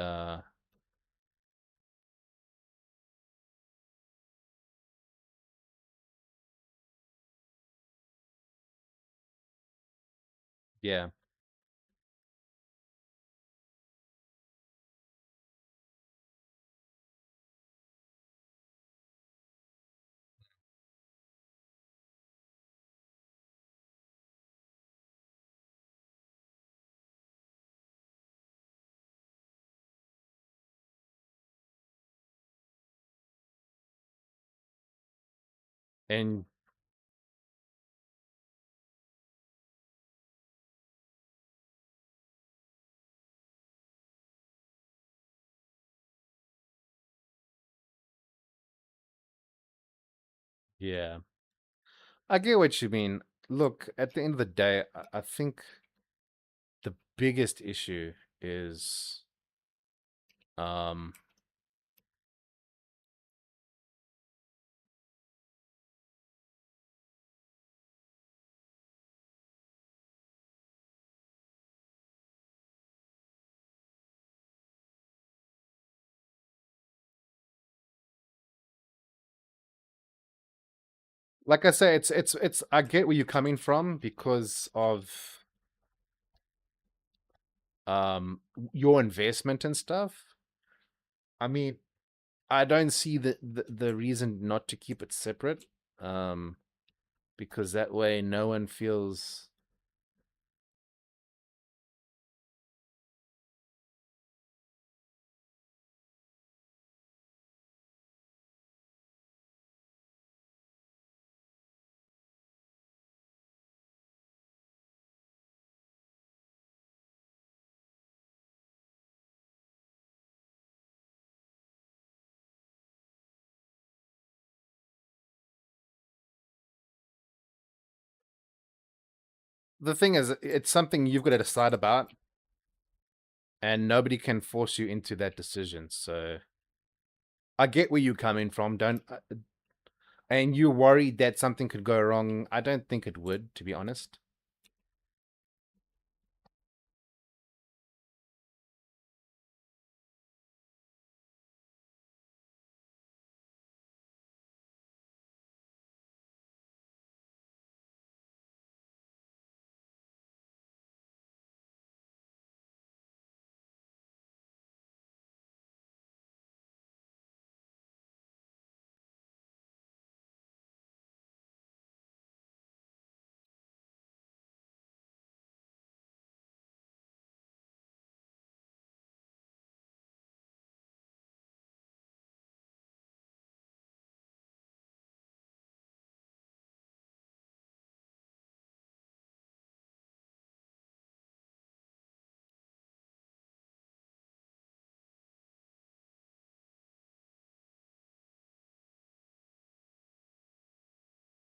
yeah. And yeah, I get what you mean. Look, at the end of the day, I think the biggest issue is um like I say, it's I get where you're coming from because of your investment and stuff. I mean, I don't see the reason not to keep it separate. Um because that way no one feels. The thing is, it's something you've got to decide about, and nobody can force you into that decision. So I get where you're coming from. Don't And you're worried that something could go wrong. I don't think it would, to be honest.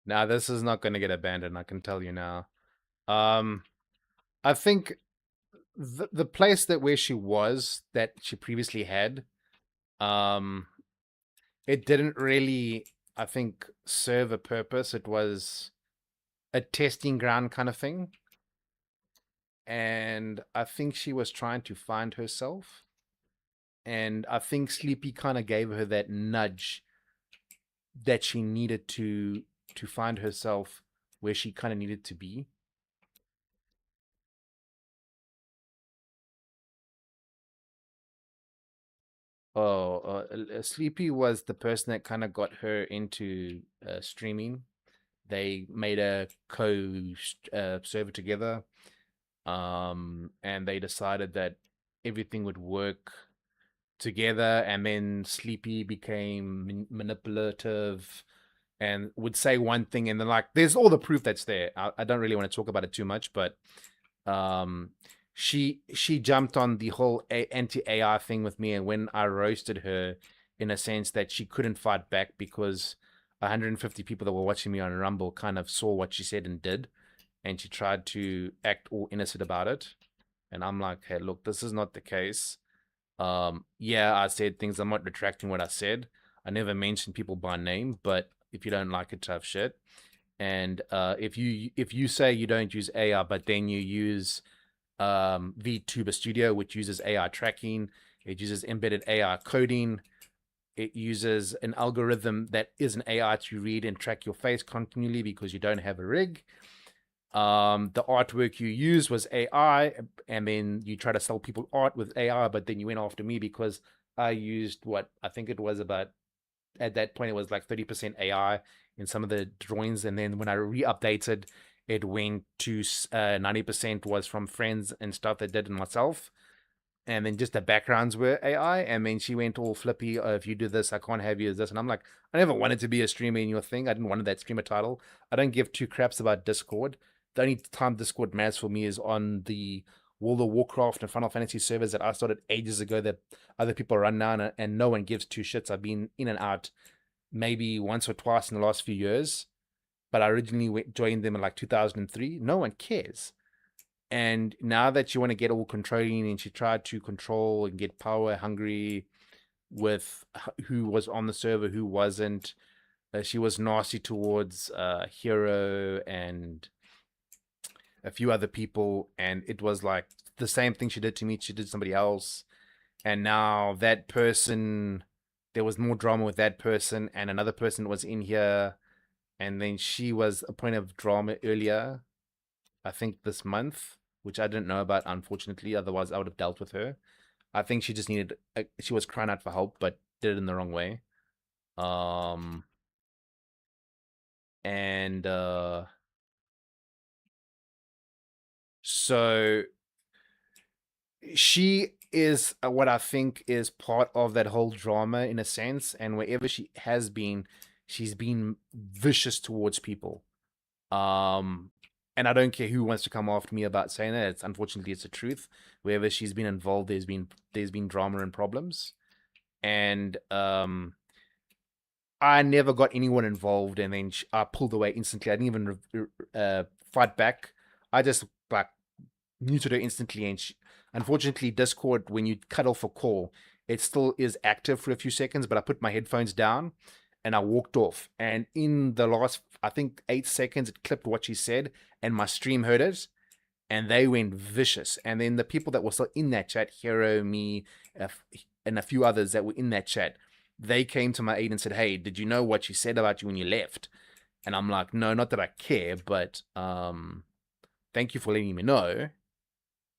Now this is not going to get abandoned. I can tell you now. Um, I think the place that where she was that she previously had, um, it didn't really, I think, serve a purpose. It was a testing ground kind of thing, and I think she was trying to find herself. And I think Sleepy kind of gave her that nudge that she needed to find herself where she kind of needed to be. Oh, Sleepy was the person that kind of got her into streaming. They made a co server together, and they decided that everything would work together. And then Sleepy became manipulative and would say one thing, and then like, there's all the proof that's there. I don't really want to talk about it too much, but um, she jumped on the whole anti AI thing with me, and when I roasted her, in a sense that she couldn't fight back because 150 people that were watching me on Rumble kind of saw what she said and did, and she tried to act all innocent about it. And I'm like, hey, look, this is not the case. Yeah, I said things. I'm not retracting what I said. I never mentioned people by name, but if you don't like it, tough shit. And if you say you don't use AI, but then you use VTuber Studio, which uses AI tracking, it uses embedded AI coding, it uses an algorithm that is an AI to read and track your face continually because you don't have a rig. The artwork you use was AI, and then you try to sell people art with AI, but then you went after me because I used what I think it was about, at that point it was like 30% AI in some of the drawings, and then when I re-updated, it went to 90% was from friends and stuff that did it myself, and then just the backgrounds were AI. And then she went all flippy, if you do this, I can't have you as this. And I'm like, I never wanted to be a streamer in your thing. I didn't want that streamer title. I don't give two craps about Discord. The only time Discord matters for me is on the World of Warcraft and Final Fantasy servers that I started ages ago that other people run now, and no one gives two shits. I've been in and out maybe once or twice in the last few years, but I originally joined them in like 2003. No one cares. And now that you want to get all controlling, and she tried to control and get power hungry with who was on the server, who wasn't. She was nasty towards Hero and a few other people, and it was like the same thing she did to me, she did somebody else. And now that person, there was more drama with that person, and another person was in here, and then she was a point of drama earlier, I think this month, which I didn't know about, unfortunately. Otherwise, I would have dealt with her. I think she just needed, she was crying out for help, but did it in the wrong way. Um, and so she is what I think is part of that whole drama in a sense. And wherever she has been, she's been vicious towards people. Um, and I don't care who wants to come after me about saying that. It's unfortunately it's the truth. Wherever she's been involved, there's been drama and problems. And I never got anyone involved, and then I pulled away instantly. I didn't even fight back. I just like muted her instantly, and unfortunately, Discord, when you cut off a call, it still is active for a few seconds. But I put my headphones down and I walked off. And in the last, I think, 8 seconds, it clipped what she said, and my stream heard it, and they went vicious. And then the people that were still in that chat, Hero, me, and a few others that were in that chat, they came to my aid and said, "Hey, did you know what she said about you when you left?" And I'm like, "No, not that I care, but thank you for letting me know."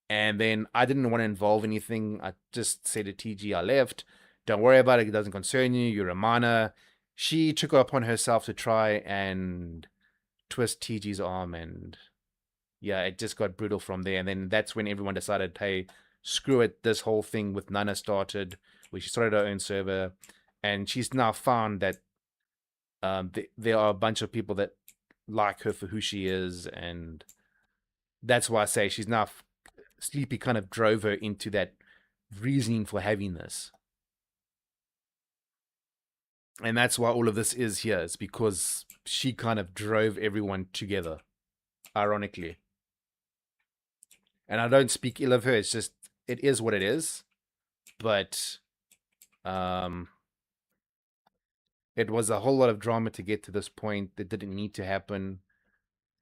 And then I didn't want to involve anything. I just said to TG, "I left. Don't worry about it. It doesn't concern you. You're a minor." She took it upon herself to try and twist TG's arm, and yeah, it just got brutal from there. And then that's when everyone decided, hey, screw it. This whole thing with Nana started, where she started her own server, and she's now found that there are a bunch of people that like her for who she is, and that's why I say she's now Sleepy kind of drove her into that reasoning for having this. And that's why all of this is here. It's because she kind of drove everyone together, ironically. And I don't speak ill of her. It's just it is what it is. But um, it was a whole lot of drama to get to this point that didn't need to happen.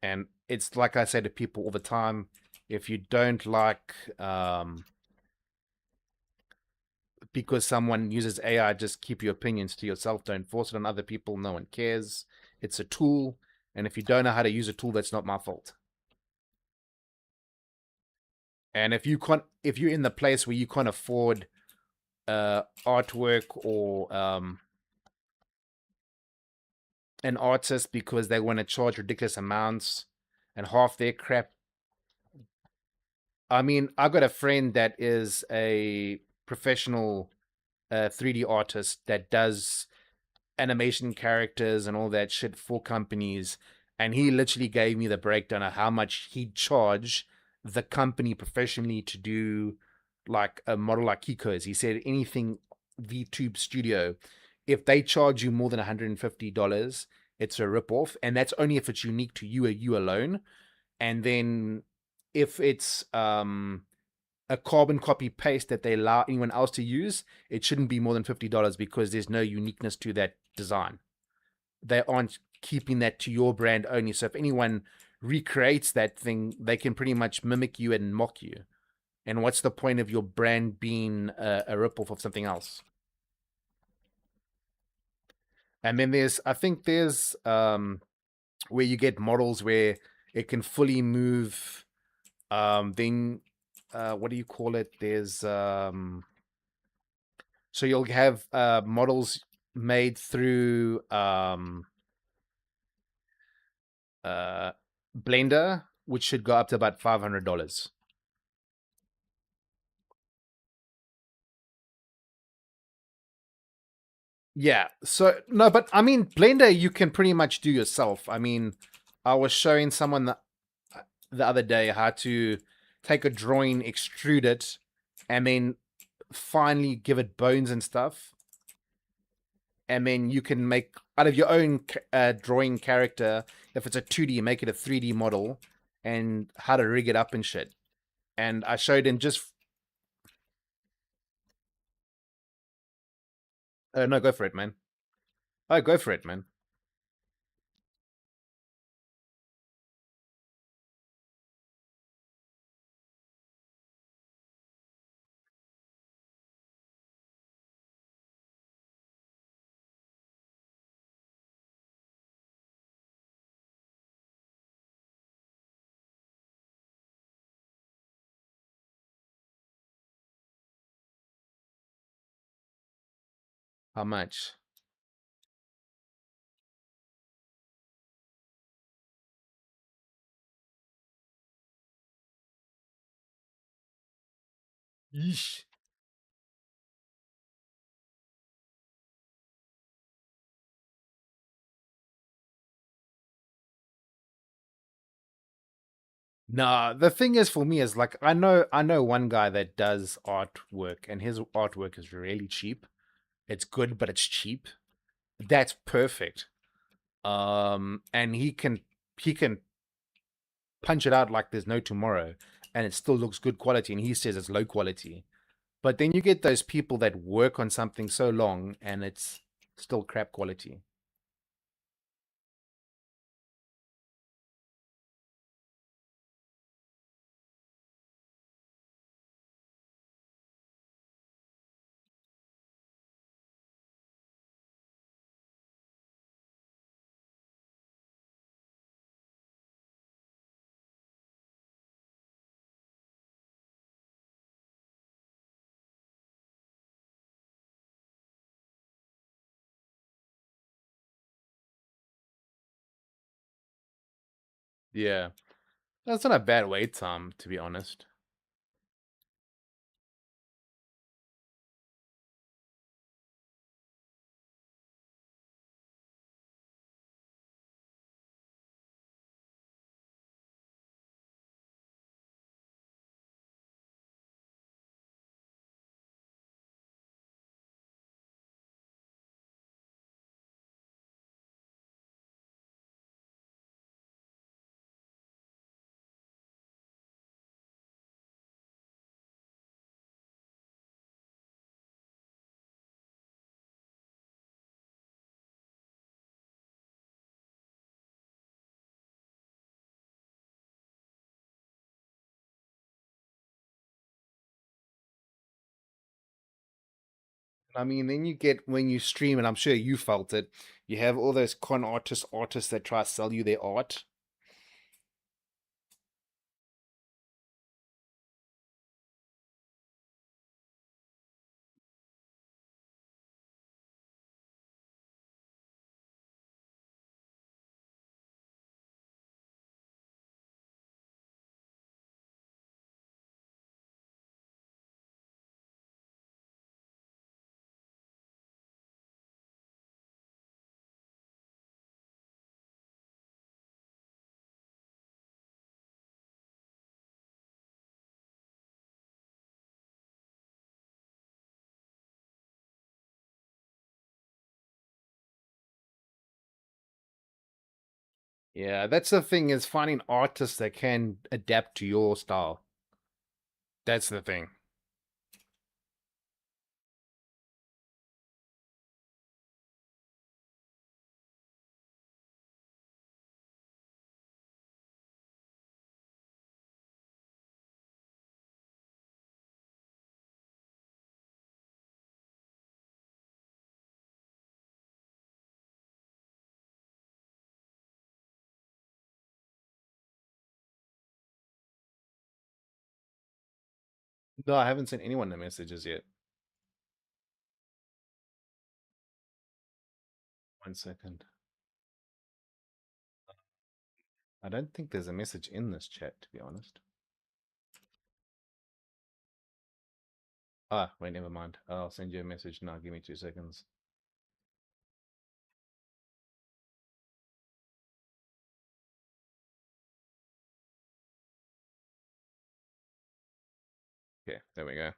And it's like I say to people all the time: if you don't like because someone uses AI, just keep your opinions to yourself. Don't force it on other people. No one cares. It's a tool, and if you don't know how to use a tool, that's not my fault. And if you're in the place where you can't afford artwork or an artist because they want to charge ridiculous amounts and half their crap. I mean, I got a friend that is a professional 3D artist that does animation characters and all that shit for companies. And he literally gave me the breakdown of how much he'd charge the company professionally to do like a model like Kiko's. He said anything VTube Studio, if they charge you more than $150, it's a ripoff. And that's only if it's unique to you or you alone. And then if it's a carbon copy paste that they allow anyone else to use, it shouldn't be more than $50 because there's no uniqueness to that design. They aren't keeping that to your brand only. So if anyone recreates that thing, they can pretty much mimic you and mock you. And what's the point of your brand being a ripoff of something else? And then I think there's where you get models where it can fully move. Then what do you call it? There's so you'll have models made through uh, Blender, which should go up to about $500. Yeah. So no, but I mean, Blender you can pretty much do yourself. I mean, I was showing someone the other day how to take a drawing, extrude it, and then finally give it bones and stuff. And then you can make out of your own drawing character. If it's a 2D, make it a 3D model, and how to rig it up and shit. And I showed him just. No, go for it, man. Oh, go for it, man. How much? Yeesh. Nah, the thing is for me is like I know one guy that does artwork and his artwork is really cheap. It's good, but it's cheap. That's perfect. And he can punch it out like there's no tomorrow and it still looks good quality and he says it's low quality. But then you get those people that work on something so long and it's still crap quality. Yeah. That's not a bad wait time, to be honest. I mean, then you get when you stream, and I'm sure you felt it. You have all those con artists that try to sell you their art. Yeah, that's the thing is finding artists that can adapt to your style. That's the thing. No, I haven't sent anyone the messages yet. 1 second. I don't think there's a message in this chat, to be honest. Ah, wait, never mind. I'll send you a message now. Give me 2 seconds. Okay, there we go.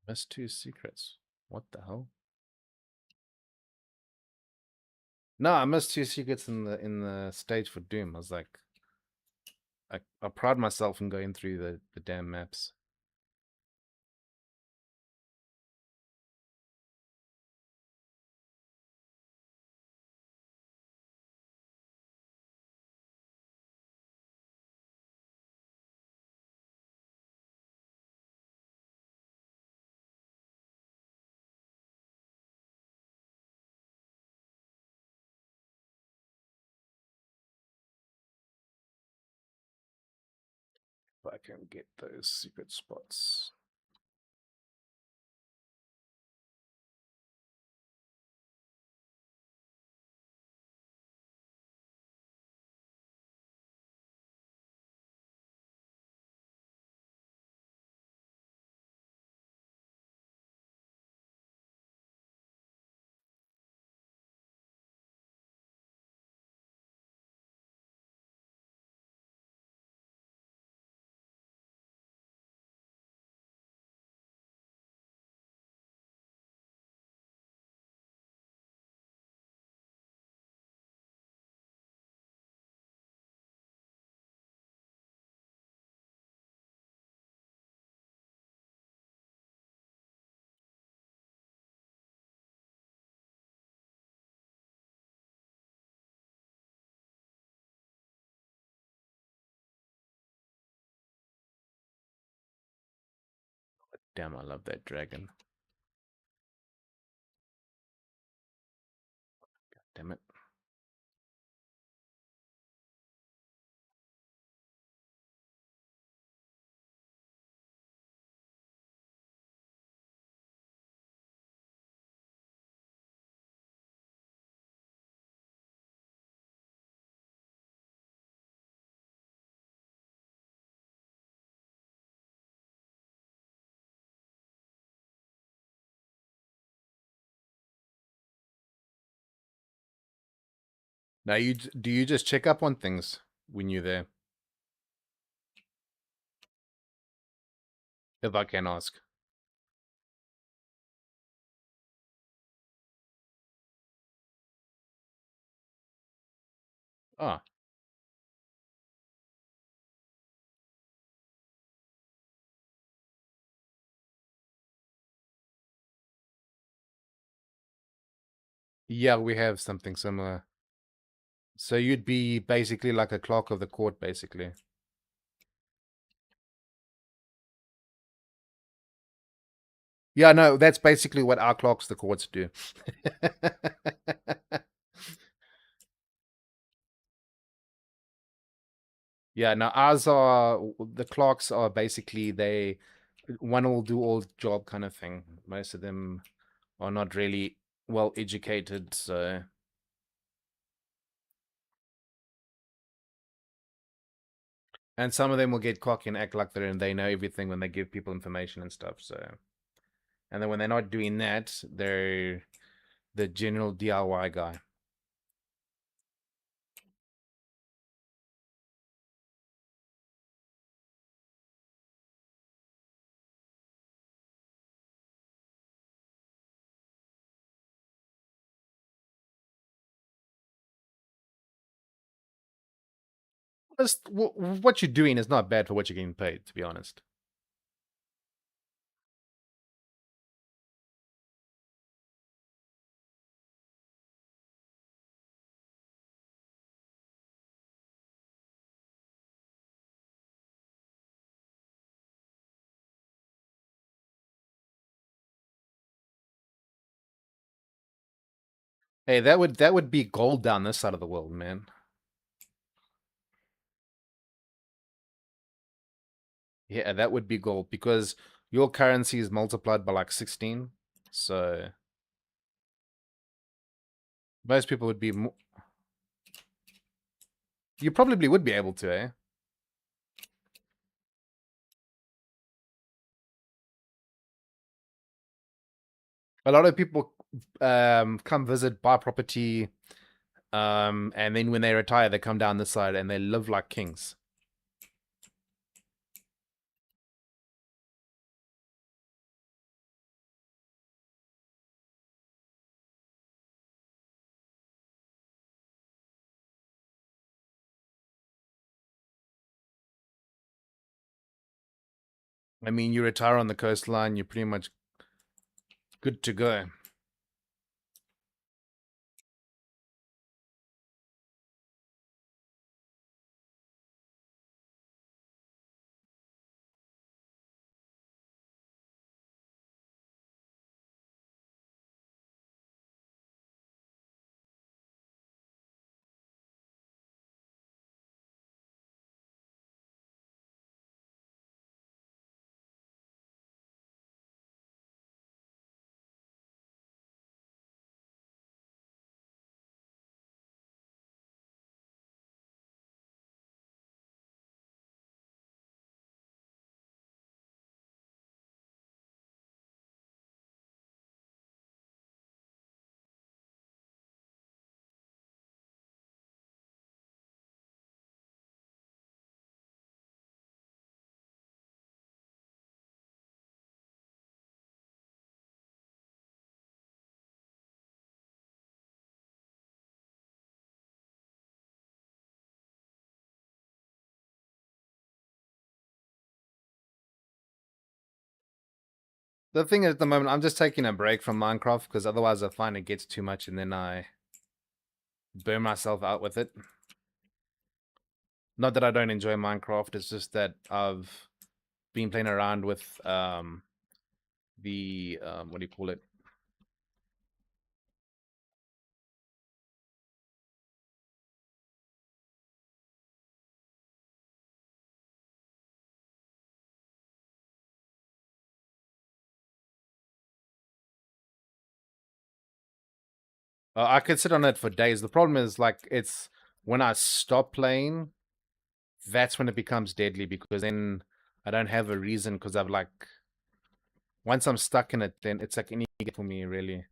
Missed two secrets. What the hell? No, I missed two secrets in the stage for Doom. I was like, I pride myself in going through the damn maps. If I can get those secret spots. Damn, I love that dragon. Damn it. Now, do you just check up on things when you're there? If I can ask. Ah, Yeah, we have something similar. So you'd be basically like a clerk of the court, basically. Yeah, no, that's basically what our clerks, the courts, do. Yeah, now ours are the clerks are basically they one will do all job kind of thing. Most of them are not really well educated, so and some of them will get cocky and act like they know everything when they give people information and stuff. So and then when they're not doing that, they're the general DIY guy. What you're doing is not bad for what you're getting paid, to be honest. Hey, that would be gold down this side of the world, man. Yeah, that would be gold because your currency is multiplied by like 16. So most people would be you probably would be able to, eh? A lot of people come visit, buy property, and then when they retire, they come down this side and they live like kings. I mean, you retire on the coastline, you're pretty much good to go. The thing is, at the moment, I'm just taking a break from Minecraft because otherwise I find it gets too much and then I burn myself out with it. Not that I don't enjoy Minecraft, it's just that I've been playing around with the what do you call it? I could sit on it for days. The problem is like it's when I stop playing, that's when it becomes deadly because then I don't have a reason because I've like once I'm stuck in it, then it's like any game for me really.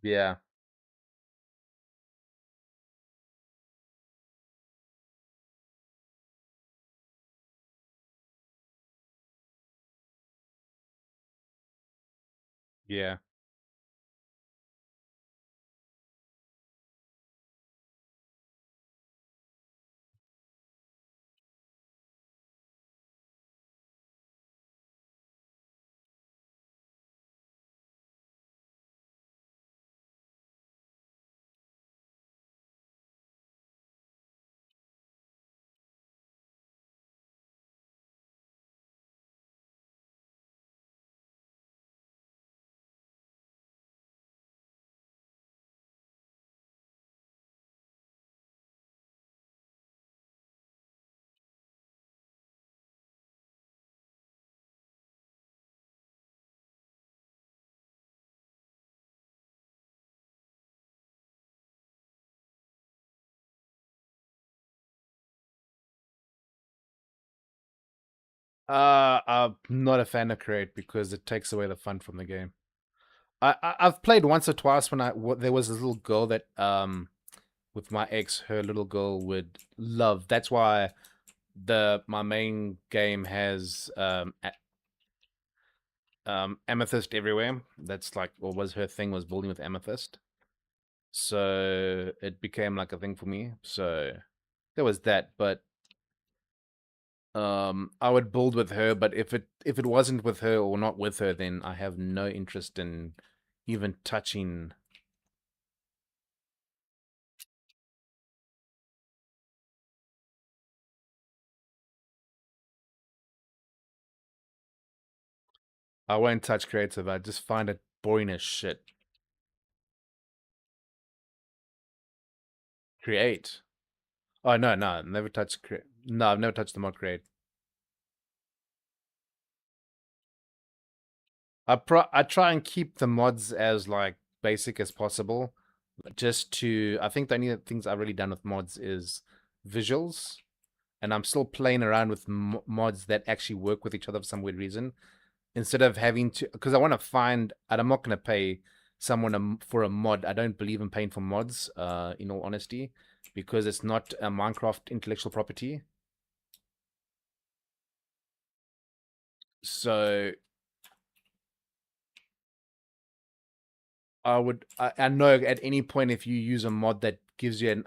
Yeah. Yeah. I'm not a fan of create because it takes away the fun from the game. I've played once or twice when there was this little girl that with my ex, her little girl would love. That's why the my main game has amethyst everywhere. That's like what was her thing, was building with amethyst. So it became like a thing for me. So there was that, but I would build with her, but if it wasn't with her or not with her, then I have no interest in even touching. I won't touch creative. I just find it boring as shit. Create. Oh no, no, never touched create. No, I've never touched the mod create. I try and keep the mods as like basic as possible. Just to, I think the only things I've really done with mods is visuals, and I'm still playing around with mods that actually work with each other for some weird reason. Instead of having to, because I want to find, and I'm not going to pay someone for a mod. I don't believe in paying for mods, in all honesty, because it's not a Minecraft intellectual property. So I know at any point if you use a mod that gives you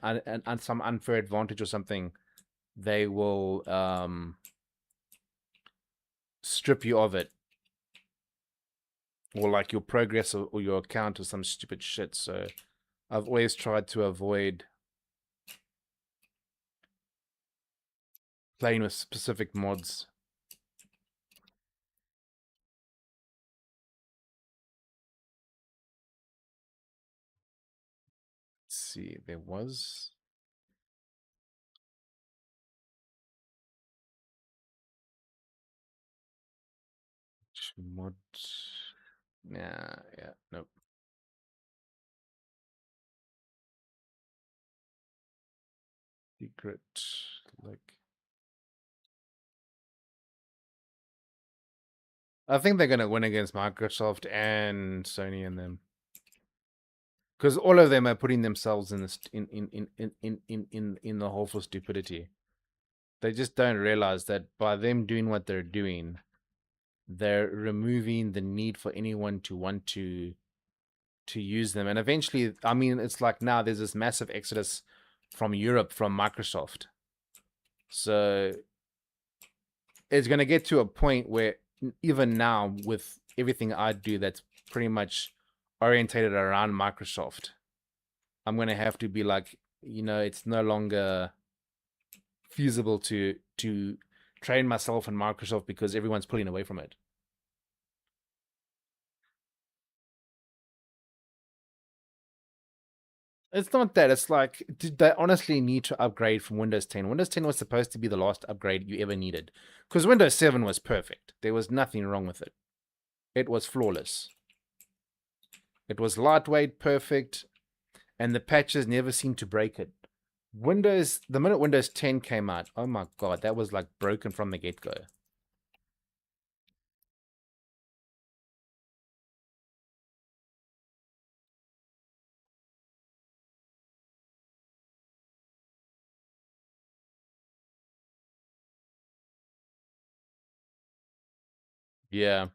some unfair advantage or something, they will strip you of it, or like your progress, or your account, or some stupid shit. So I've always tried to avoid playing with specific mods. Let's see, there was mod. Yeah, yeah, nope. Secret, like, I think they're gonna win against Microsoft and Sony and them, because all of them are putting themselves in this in the hole for stupidity. They just don't realize that by them doing what they're doing, they're removing the need for anyone to want to use them. And eventually, I mean, it's like now there's this massive exodus from Europe from Microsoft. So it's going to get to a point where even now, with everything I do that's pretty much orientated around Microsoft, I'm going to have to be like, it's no longer feasible to train myself in Microsoft because everyone's pulling away from it. It's not that. It's like, did they honestly need to upgrade from Windows 10? Windows 10 was supposed to be the last upgrade you ever needed, because Windows 7 was perfect. There was nothing wrong with it. It was flawless. It was lightweight, perfect, and the patches never seemed to break it. The minute Windows 10 came out, oh my god, that was like broken from the get-go. Yeah.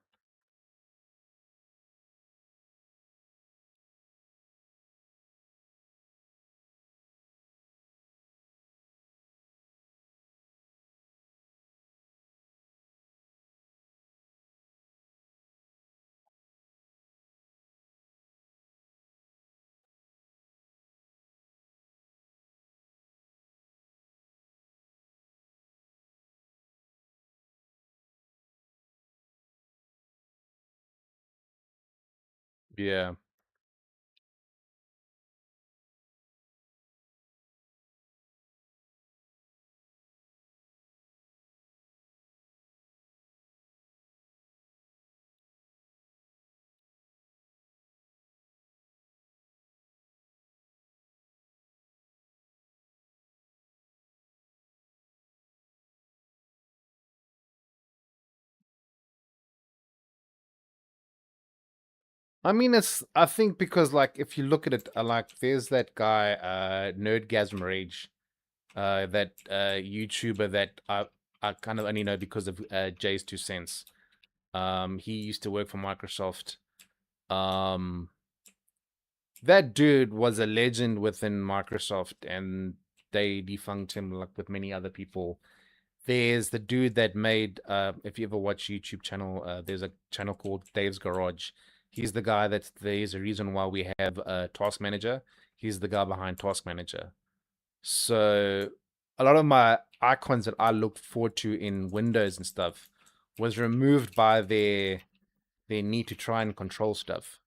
Yeah. I mean, I think because, like, if you look at it, like, there's that guy, Nerdgasm Rage, that YouTuber that I kind of only know because of Jay's 2 cents. He used to work for Microsoft. Um, that dude was a legend within Microsoft, and they defunct him like with many other people. There's the dude that made, if you ever watch YouTube channel, there's a channel called Dave's Garage. He's the guy that there's a reason why we have a Task Manager. He's the guy behind Task Manager. So a lot of my icons that I looked forward to in Windows and stuff was removed by their need to try and control stuff.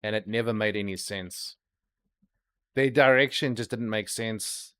And it never made any sense. Their direction just didn't make sense.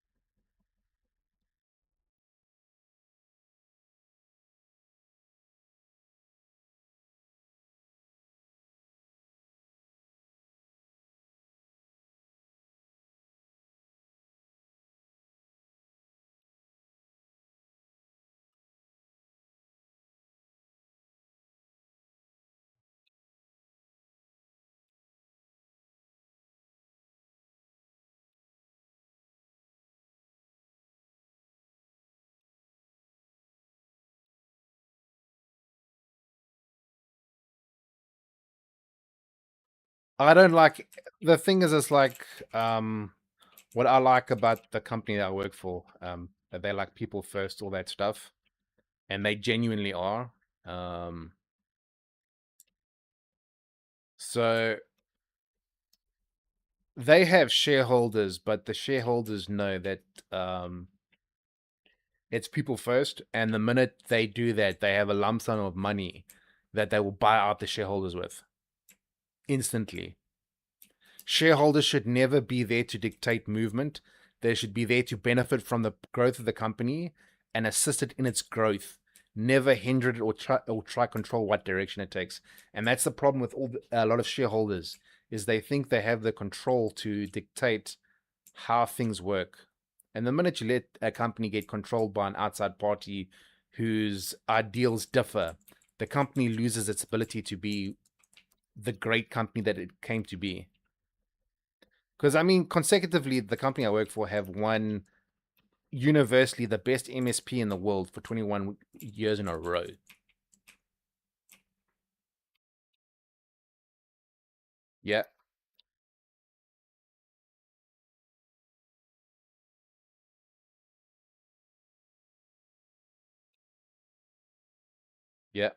I don't like the thing is like what I like about the company that I work for, that they're like people first, all that stuff, and they genuinely are. Um, so they have shareholders, but the shareholders know that it's people first, and the minute they do that, they have a lump sum of money that they will buy out the shareholders with instantly. Shareholders should never be there to dictate movement. They should be there to benefit from the growth of the company and assist it in its growth. Never hinder it or try control what direction it takes. And that's the problem with a lot of shareholders is they think they have the control to dictate how things work. And the minute you let a company get controlled by an outside party whose ideals differ, the company loses its ability to be the great company that it came to be. Because I mean, consecutively, the company I work for have won universally the best MSP in the world for 21 years in a row. Yeah, yeah.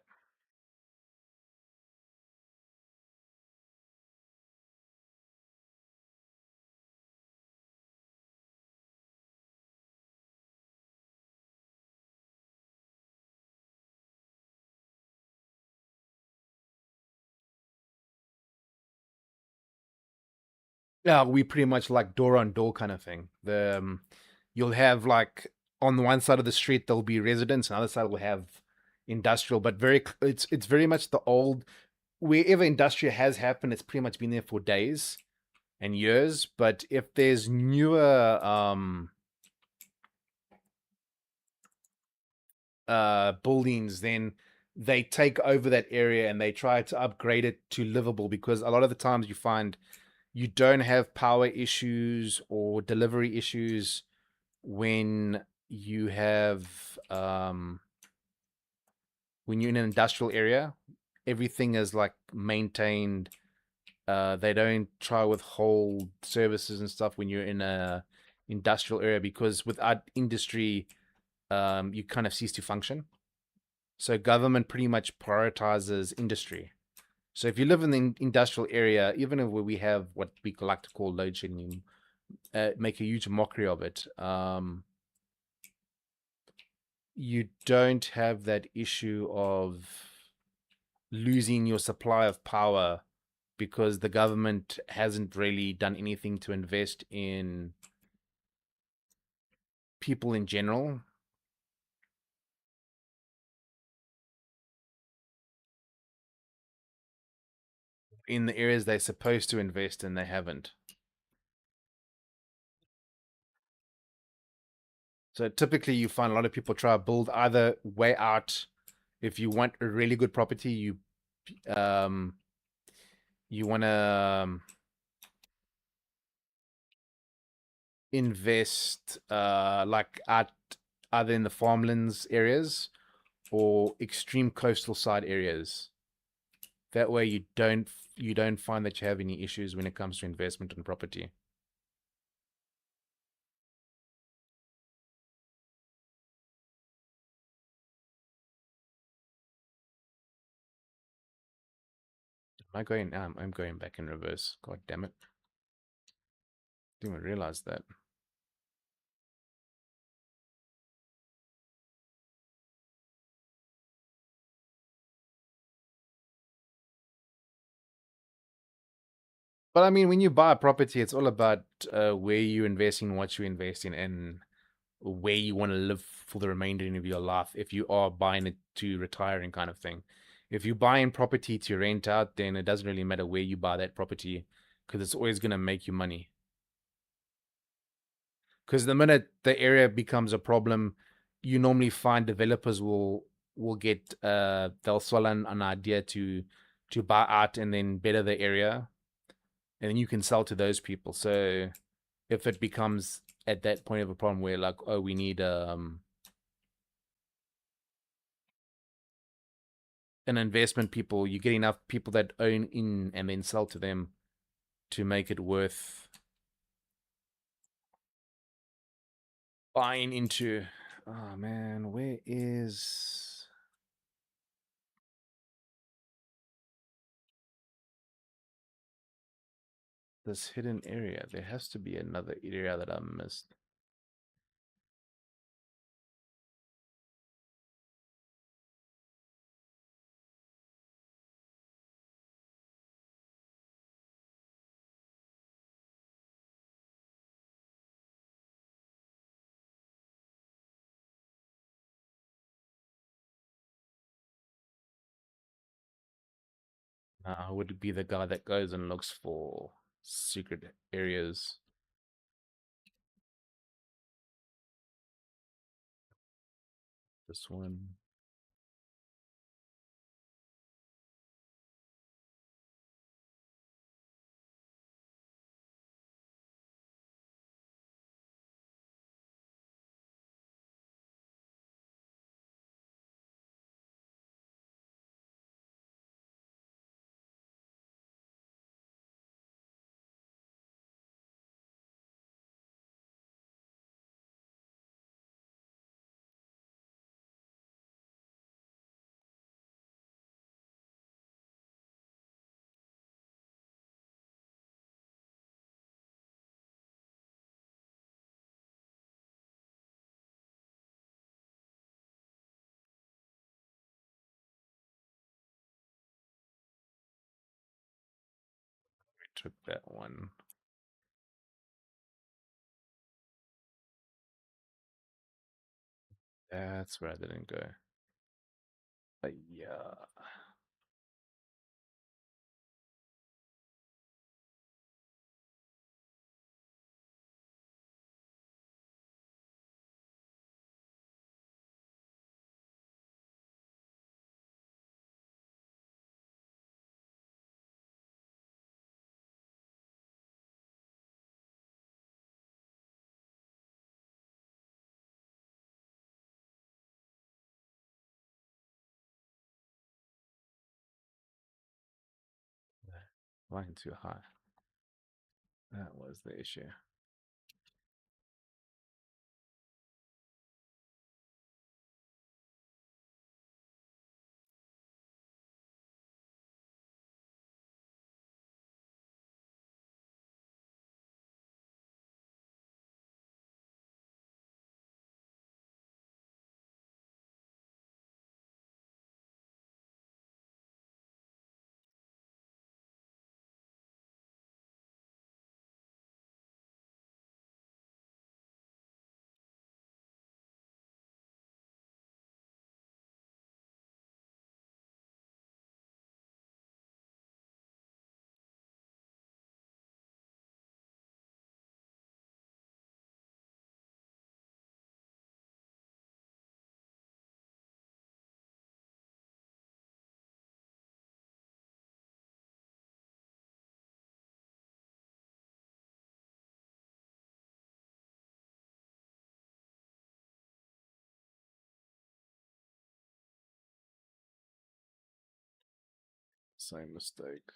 Yeah, we pretty much like door on door kind of thing. You'll have like on the one side of the street there'll be residents, and the other side will have industrial, but it's very much the old wherever industrial has happened. It's pretty much been there for days and years. But if there's newer buildings, then they take over that area and they try to upgrade it to livable because a lot of the times you find you don't have power issues or delivery issues when you have when you're in an industrial area. Everything is like maintained. They don't try withhold services and stuff when you're in a industrial area, because without industry, you kind of cease to function. So government pretty much prioritizes industry. So if you live in the industrial area, even if we have what we like to call load shedding, make a huge mockery of it, you don't have that issue of losing your supply of power because the government hasn't really done anything to invest in people in general. In the areas they're supposed to invest in, they haven't. So typically, you find a lot of people try to build either way out. If you want a really good property, um, you want to invest like at either in the farmlands areas or extreme coastal side areas. That way, you don't find that you have any issues when it comes to investment in property. Am I going? I'm going back in reverse. God damn it! Didn't even realize that. But I mean, when you buy a property, it's all about where you're investing, what you're investing in, where you want to live for the remainder of your life. If you are buying it to retiring, kind of thing. If you're buying property to rent out, then it doesn't really matter where you buy that property, because it's always going to make you money. Because the minute the area becomes a problem, you normally find developers will get they'll sell an idea to buy out and then better the area, and then you can sell to those people. So if it becomes at that point of a problem where, like, oh, we need an investment people, you get enough people that own in and then sell to them to make it worth buying into. Oh man, where is this hidden area? There has to be another area that I missed. I would be the guy that goes and looks for secret areas. This one. I took that one. That's where I didn't go. But yeah. Flying too high. That was the issue. Same mistake.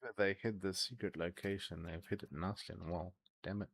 But they hid the secret location. They've hid it nicely and well. Damn it.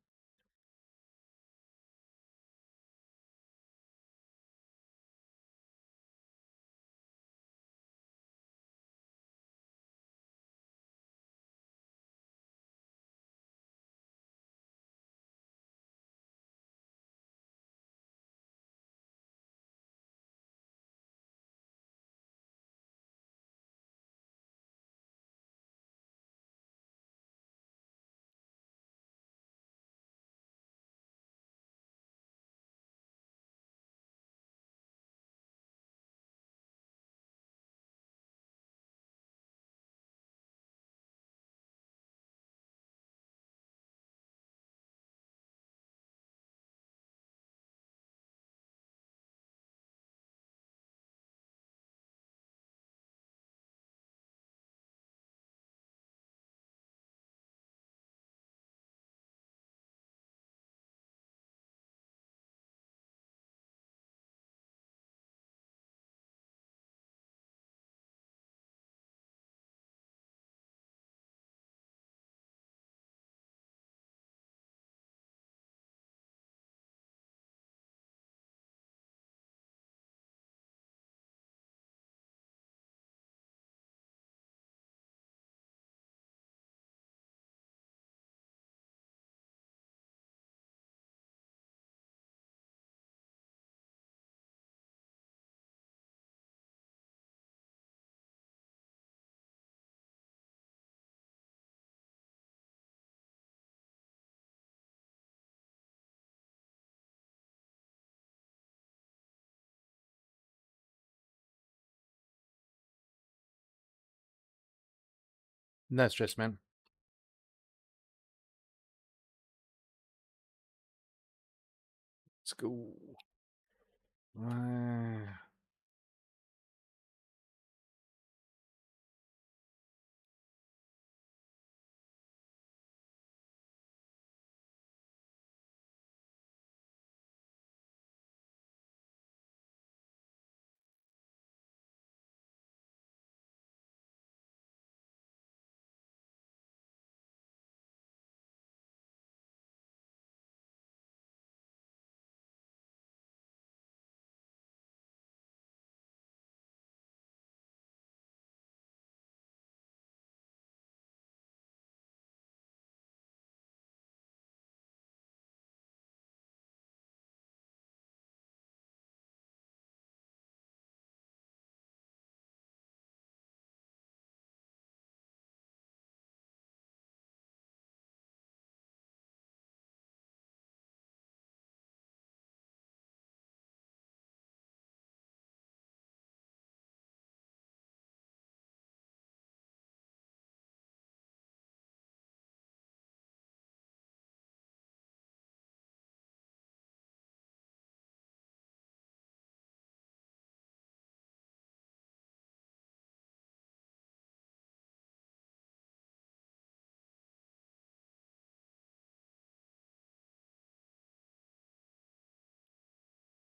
No stress, man. Let's go.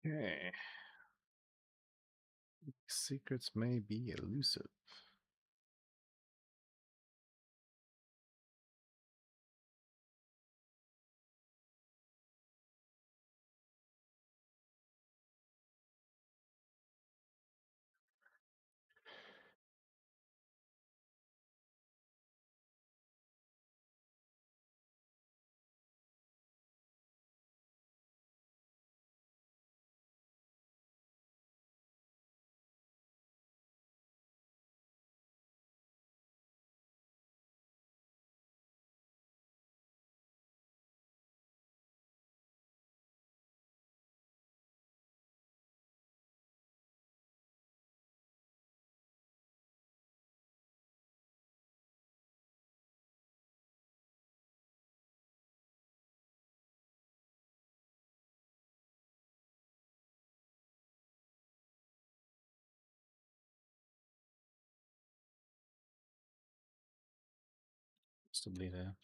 Okay. Secrets may be elusive. Possibly there.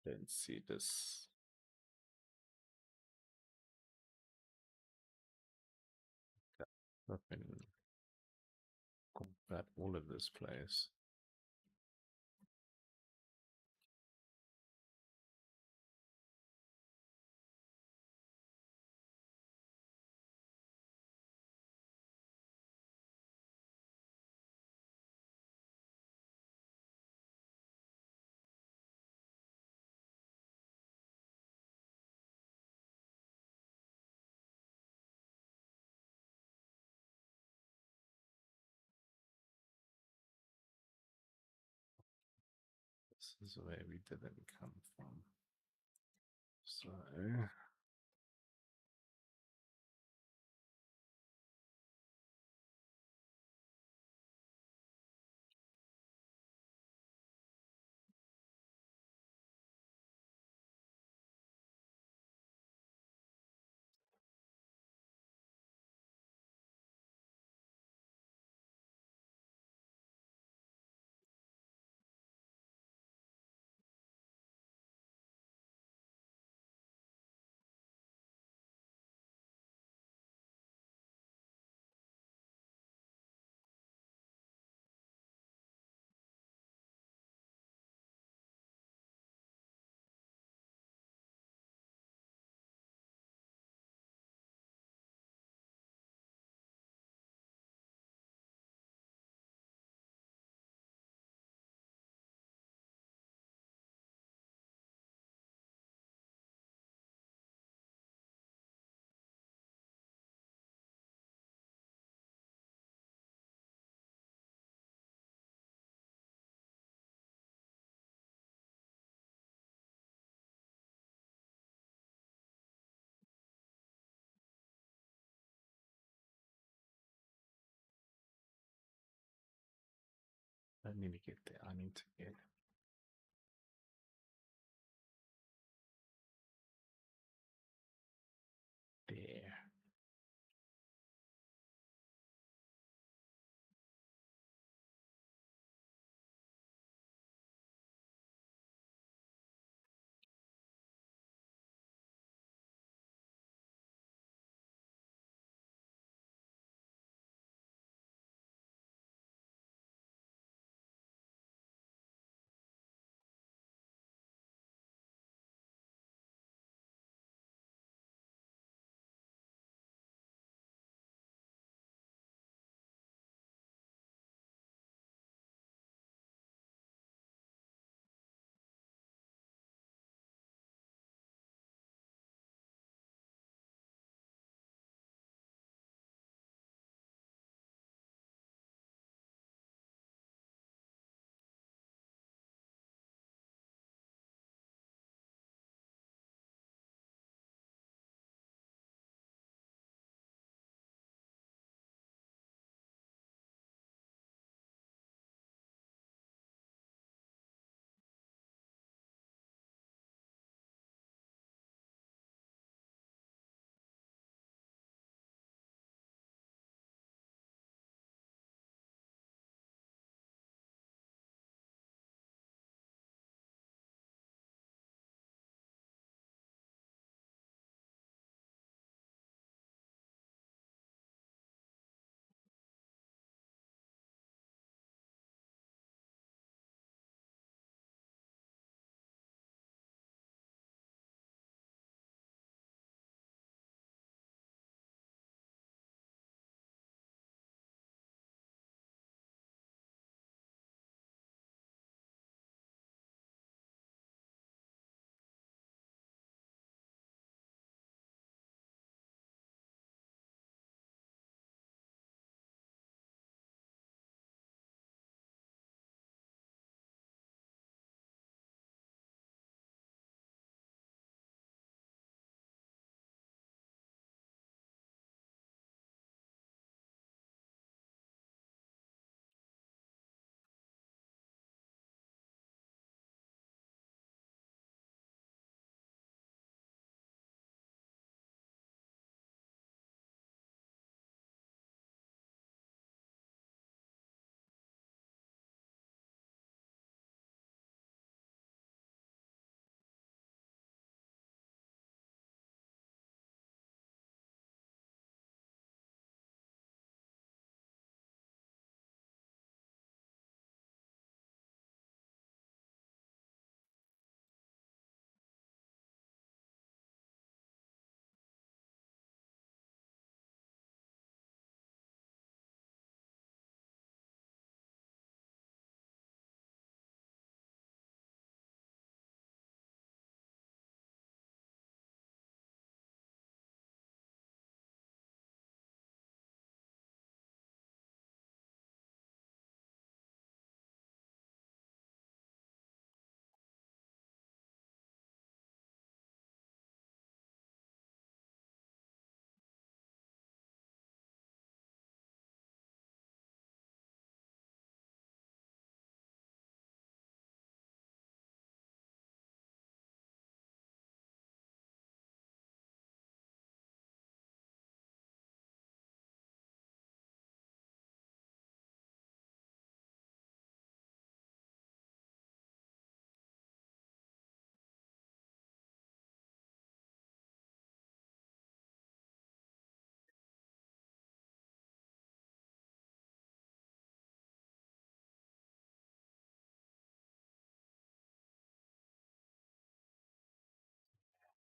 Don't see this. Open combat all of this place. This is where we didn't come from. So I need to get there. I need to get there.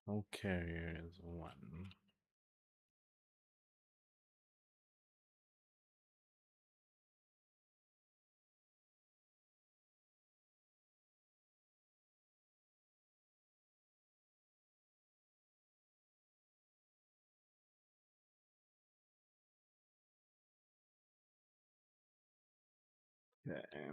Hull carrier is 1. Okay.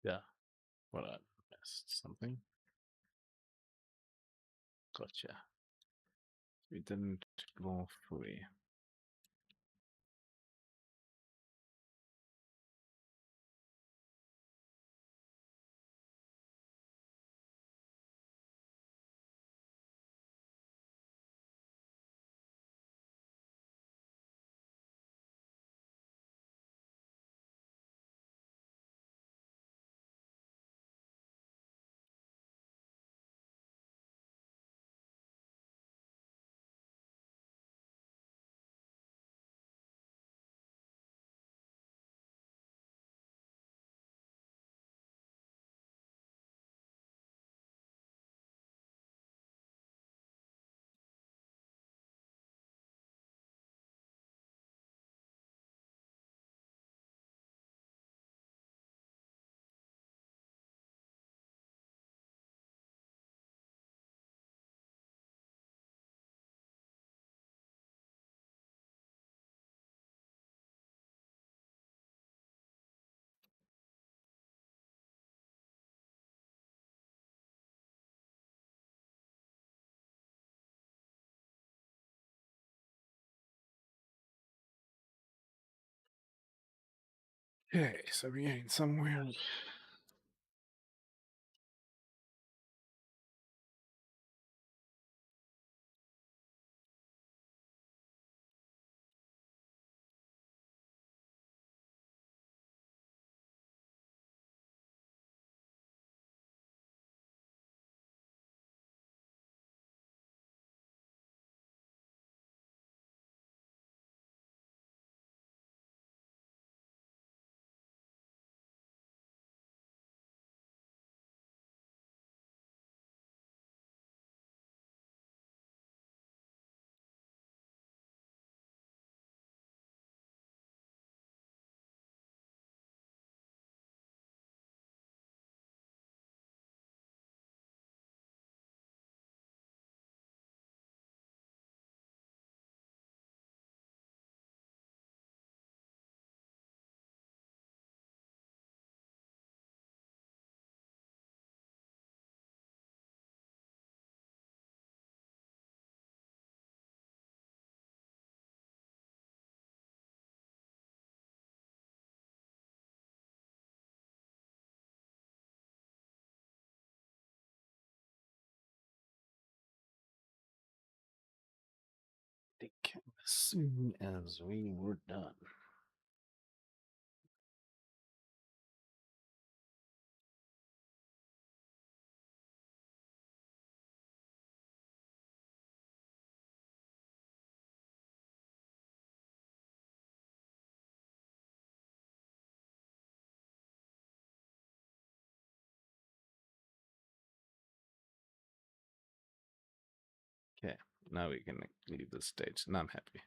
Yeah. What I missed something. Gotcha. We didn't go free. Okay, so we're getting somewhere. soon as we were done. Okay, now we can leave the stage. Now I'm happy.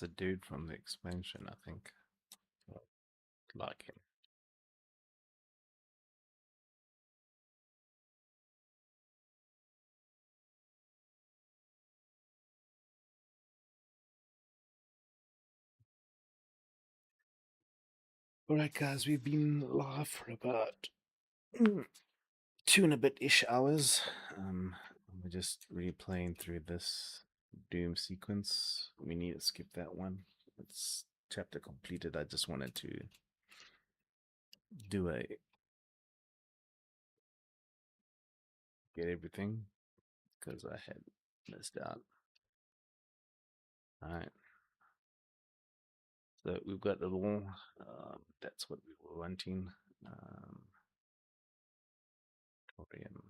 It's a dude from the expansion, I think. Like him. Alright, guys, we've been live for about 2 and a bit-ish hours. We're just replaying through this Doom sequence. We need to skip that one. It's chapter completed. I just wanted to do a get everything because I had missed out. Alright. So we've got the wall. That's what we were wanting. Torium.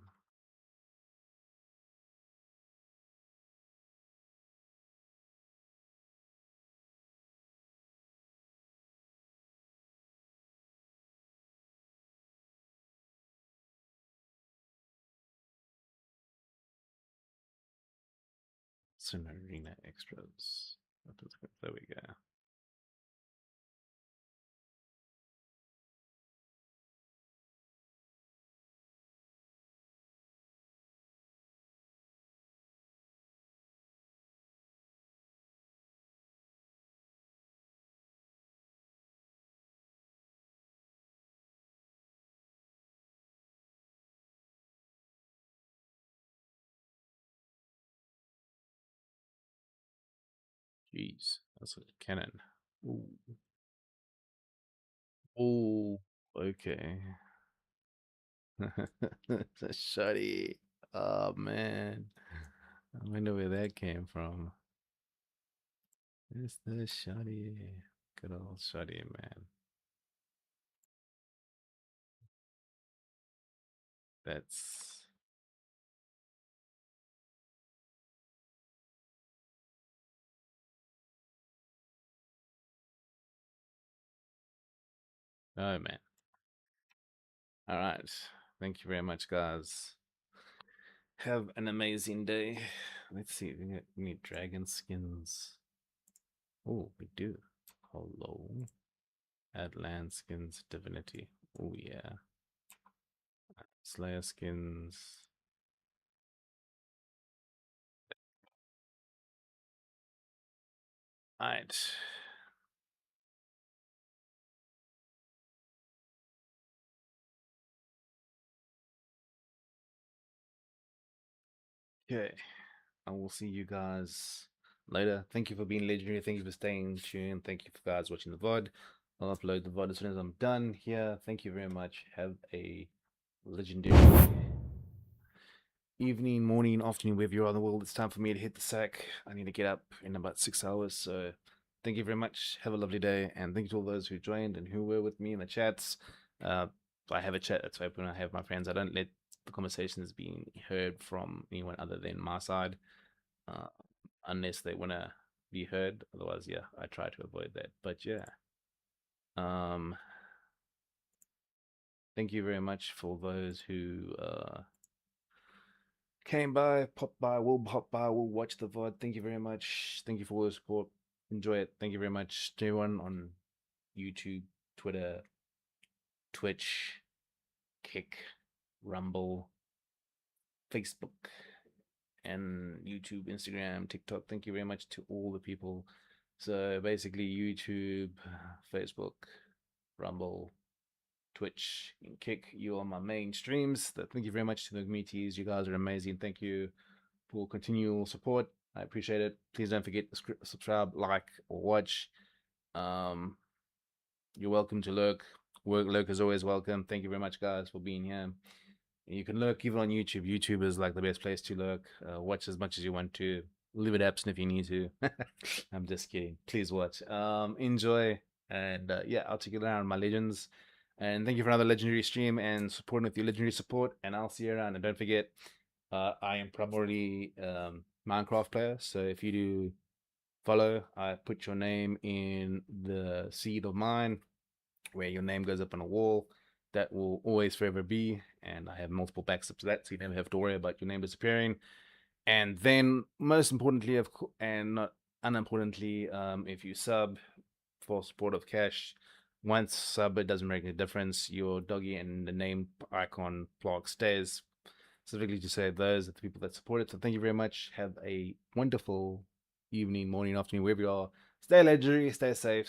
Arena extras. There we go. Jeez, that's a cannon. Ooh. Oh, okay. It's a shoddy. Oh man. I wonder where that came from. It's the shoddy. Good old shoddy, man. That's oh man. All right. Thank you very much, guys. Have an amazing day. Let's see. We need dragon skins. Oh, we do. Hello. Add land skins, divinity. Oh yeah. Slayer skins. Alright. Okay. I will see you guys later. Thank you for being legendary. Thank you for staying tuned. Thank you for guys watching the VOD. I'll upload the VOD as soon as I'm done here. Thank you very much. Have a legendary evening, morning, afternoon, wherever you are in the world. It's time for me to hit the sack. I need to get up in about 6 hours. So thank you very much. Have a lovely day. And thank you to all those who joined and who were with me in the chats. I have a chat that's open. I have my friends. I don't let the conversations be heard from anyone other than my side, unless they want to be heard. Otherwise, yeah, I try to avoid that. But yeah, thank you very much for those who came by, popped by, will pop by, will watch the VOD. Thank you very much. Thank you for all the support. Enjoy it. Thank you very much to everyone on YouTube, Twitter, Twitch, Kick, Rumble, Facebook, and YouTube, Instagram, TikTok. Thank you very much to all the people. So basically, YouTube, Facebook, Rumble, Twitch, and Kick. You are my main streams. Thank you very much to the communities. You guys are amazing. Thank you for continual support. I appreciate it. Please don't forget to subscribe, like, or watch. You're welcome to lurk. Lurk is always welcome. Thank you very much, guys, for being here. You can lurk even on YouTube. YouTube is like the best place to lurk. Watch as much as you want to. Leave it absent if you need to. I'm just kidding. Please watch. Enjoy. And yeah, I'll take you around, my legends. And thank you for another legendary stream and supporting with your legendary support. And I'll see you around. And don't forget, I am primarily Minecraft player. So if you do follow, I put your name in the seed of mine, where your name goes up on a wall. That will always forever be. And I have multiple backups to that, so you never have to worry about your name disappearing. And then, most importantly, and not unimportantly, if you sub for support of cash, once sub, it doesn't make a difference. Your doggy and the name icon blog stays, specifically to say those are the people that support it. So thank you very much. Have a wonderful evening, morning, afternoon, wherever you are. Stay legendary, stay safe.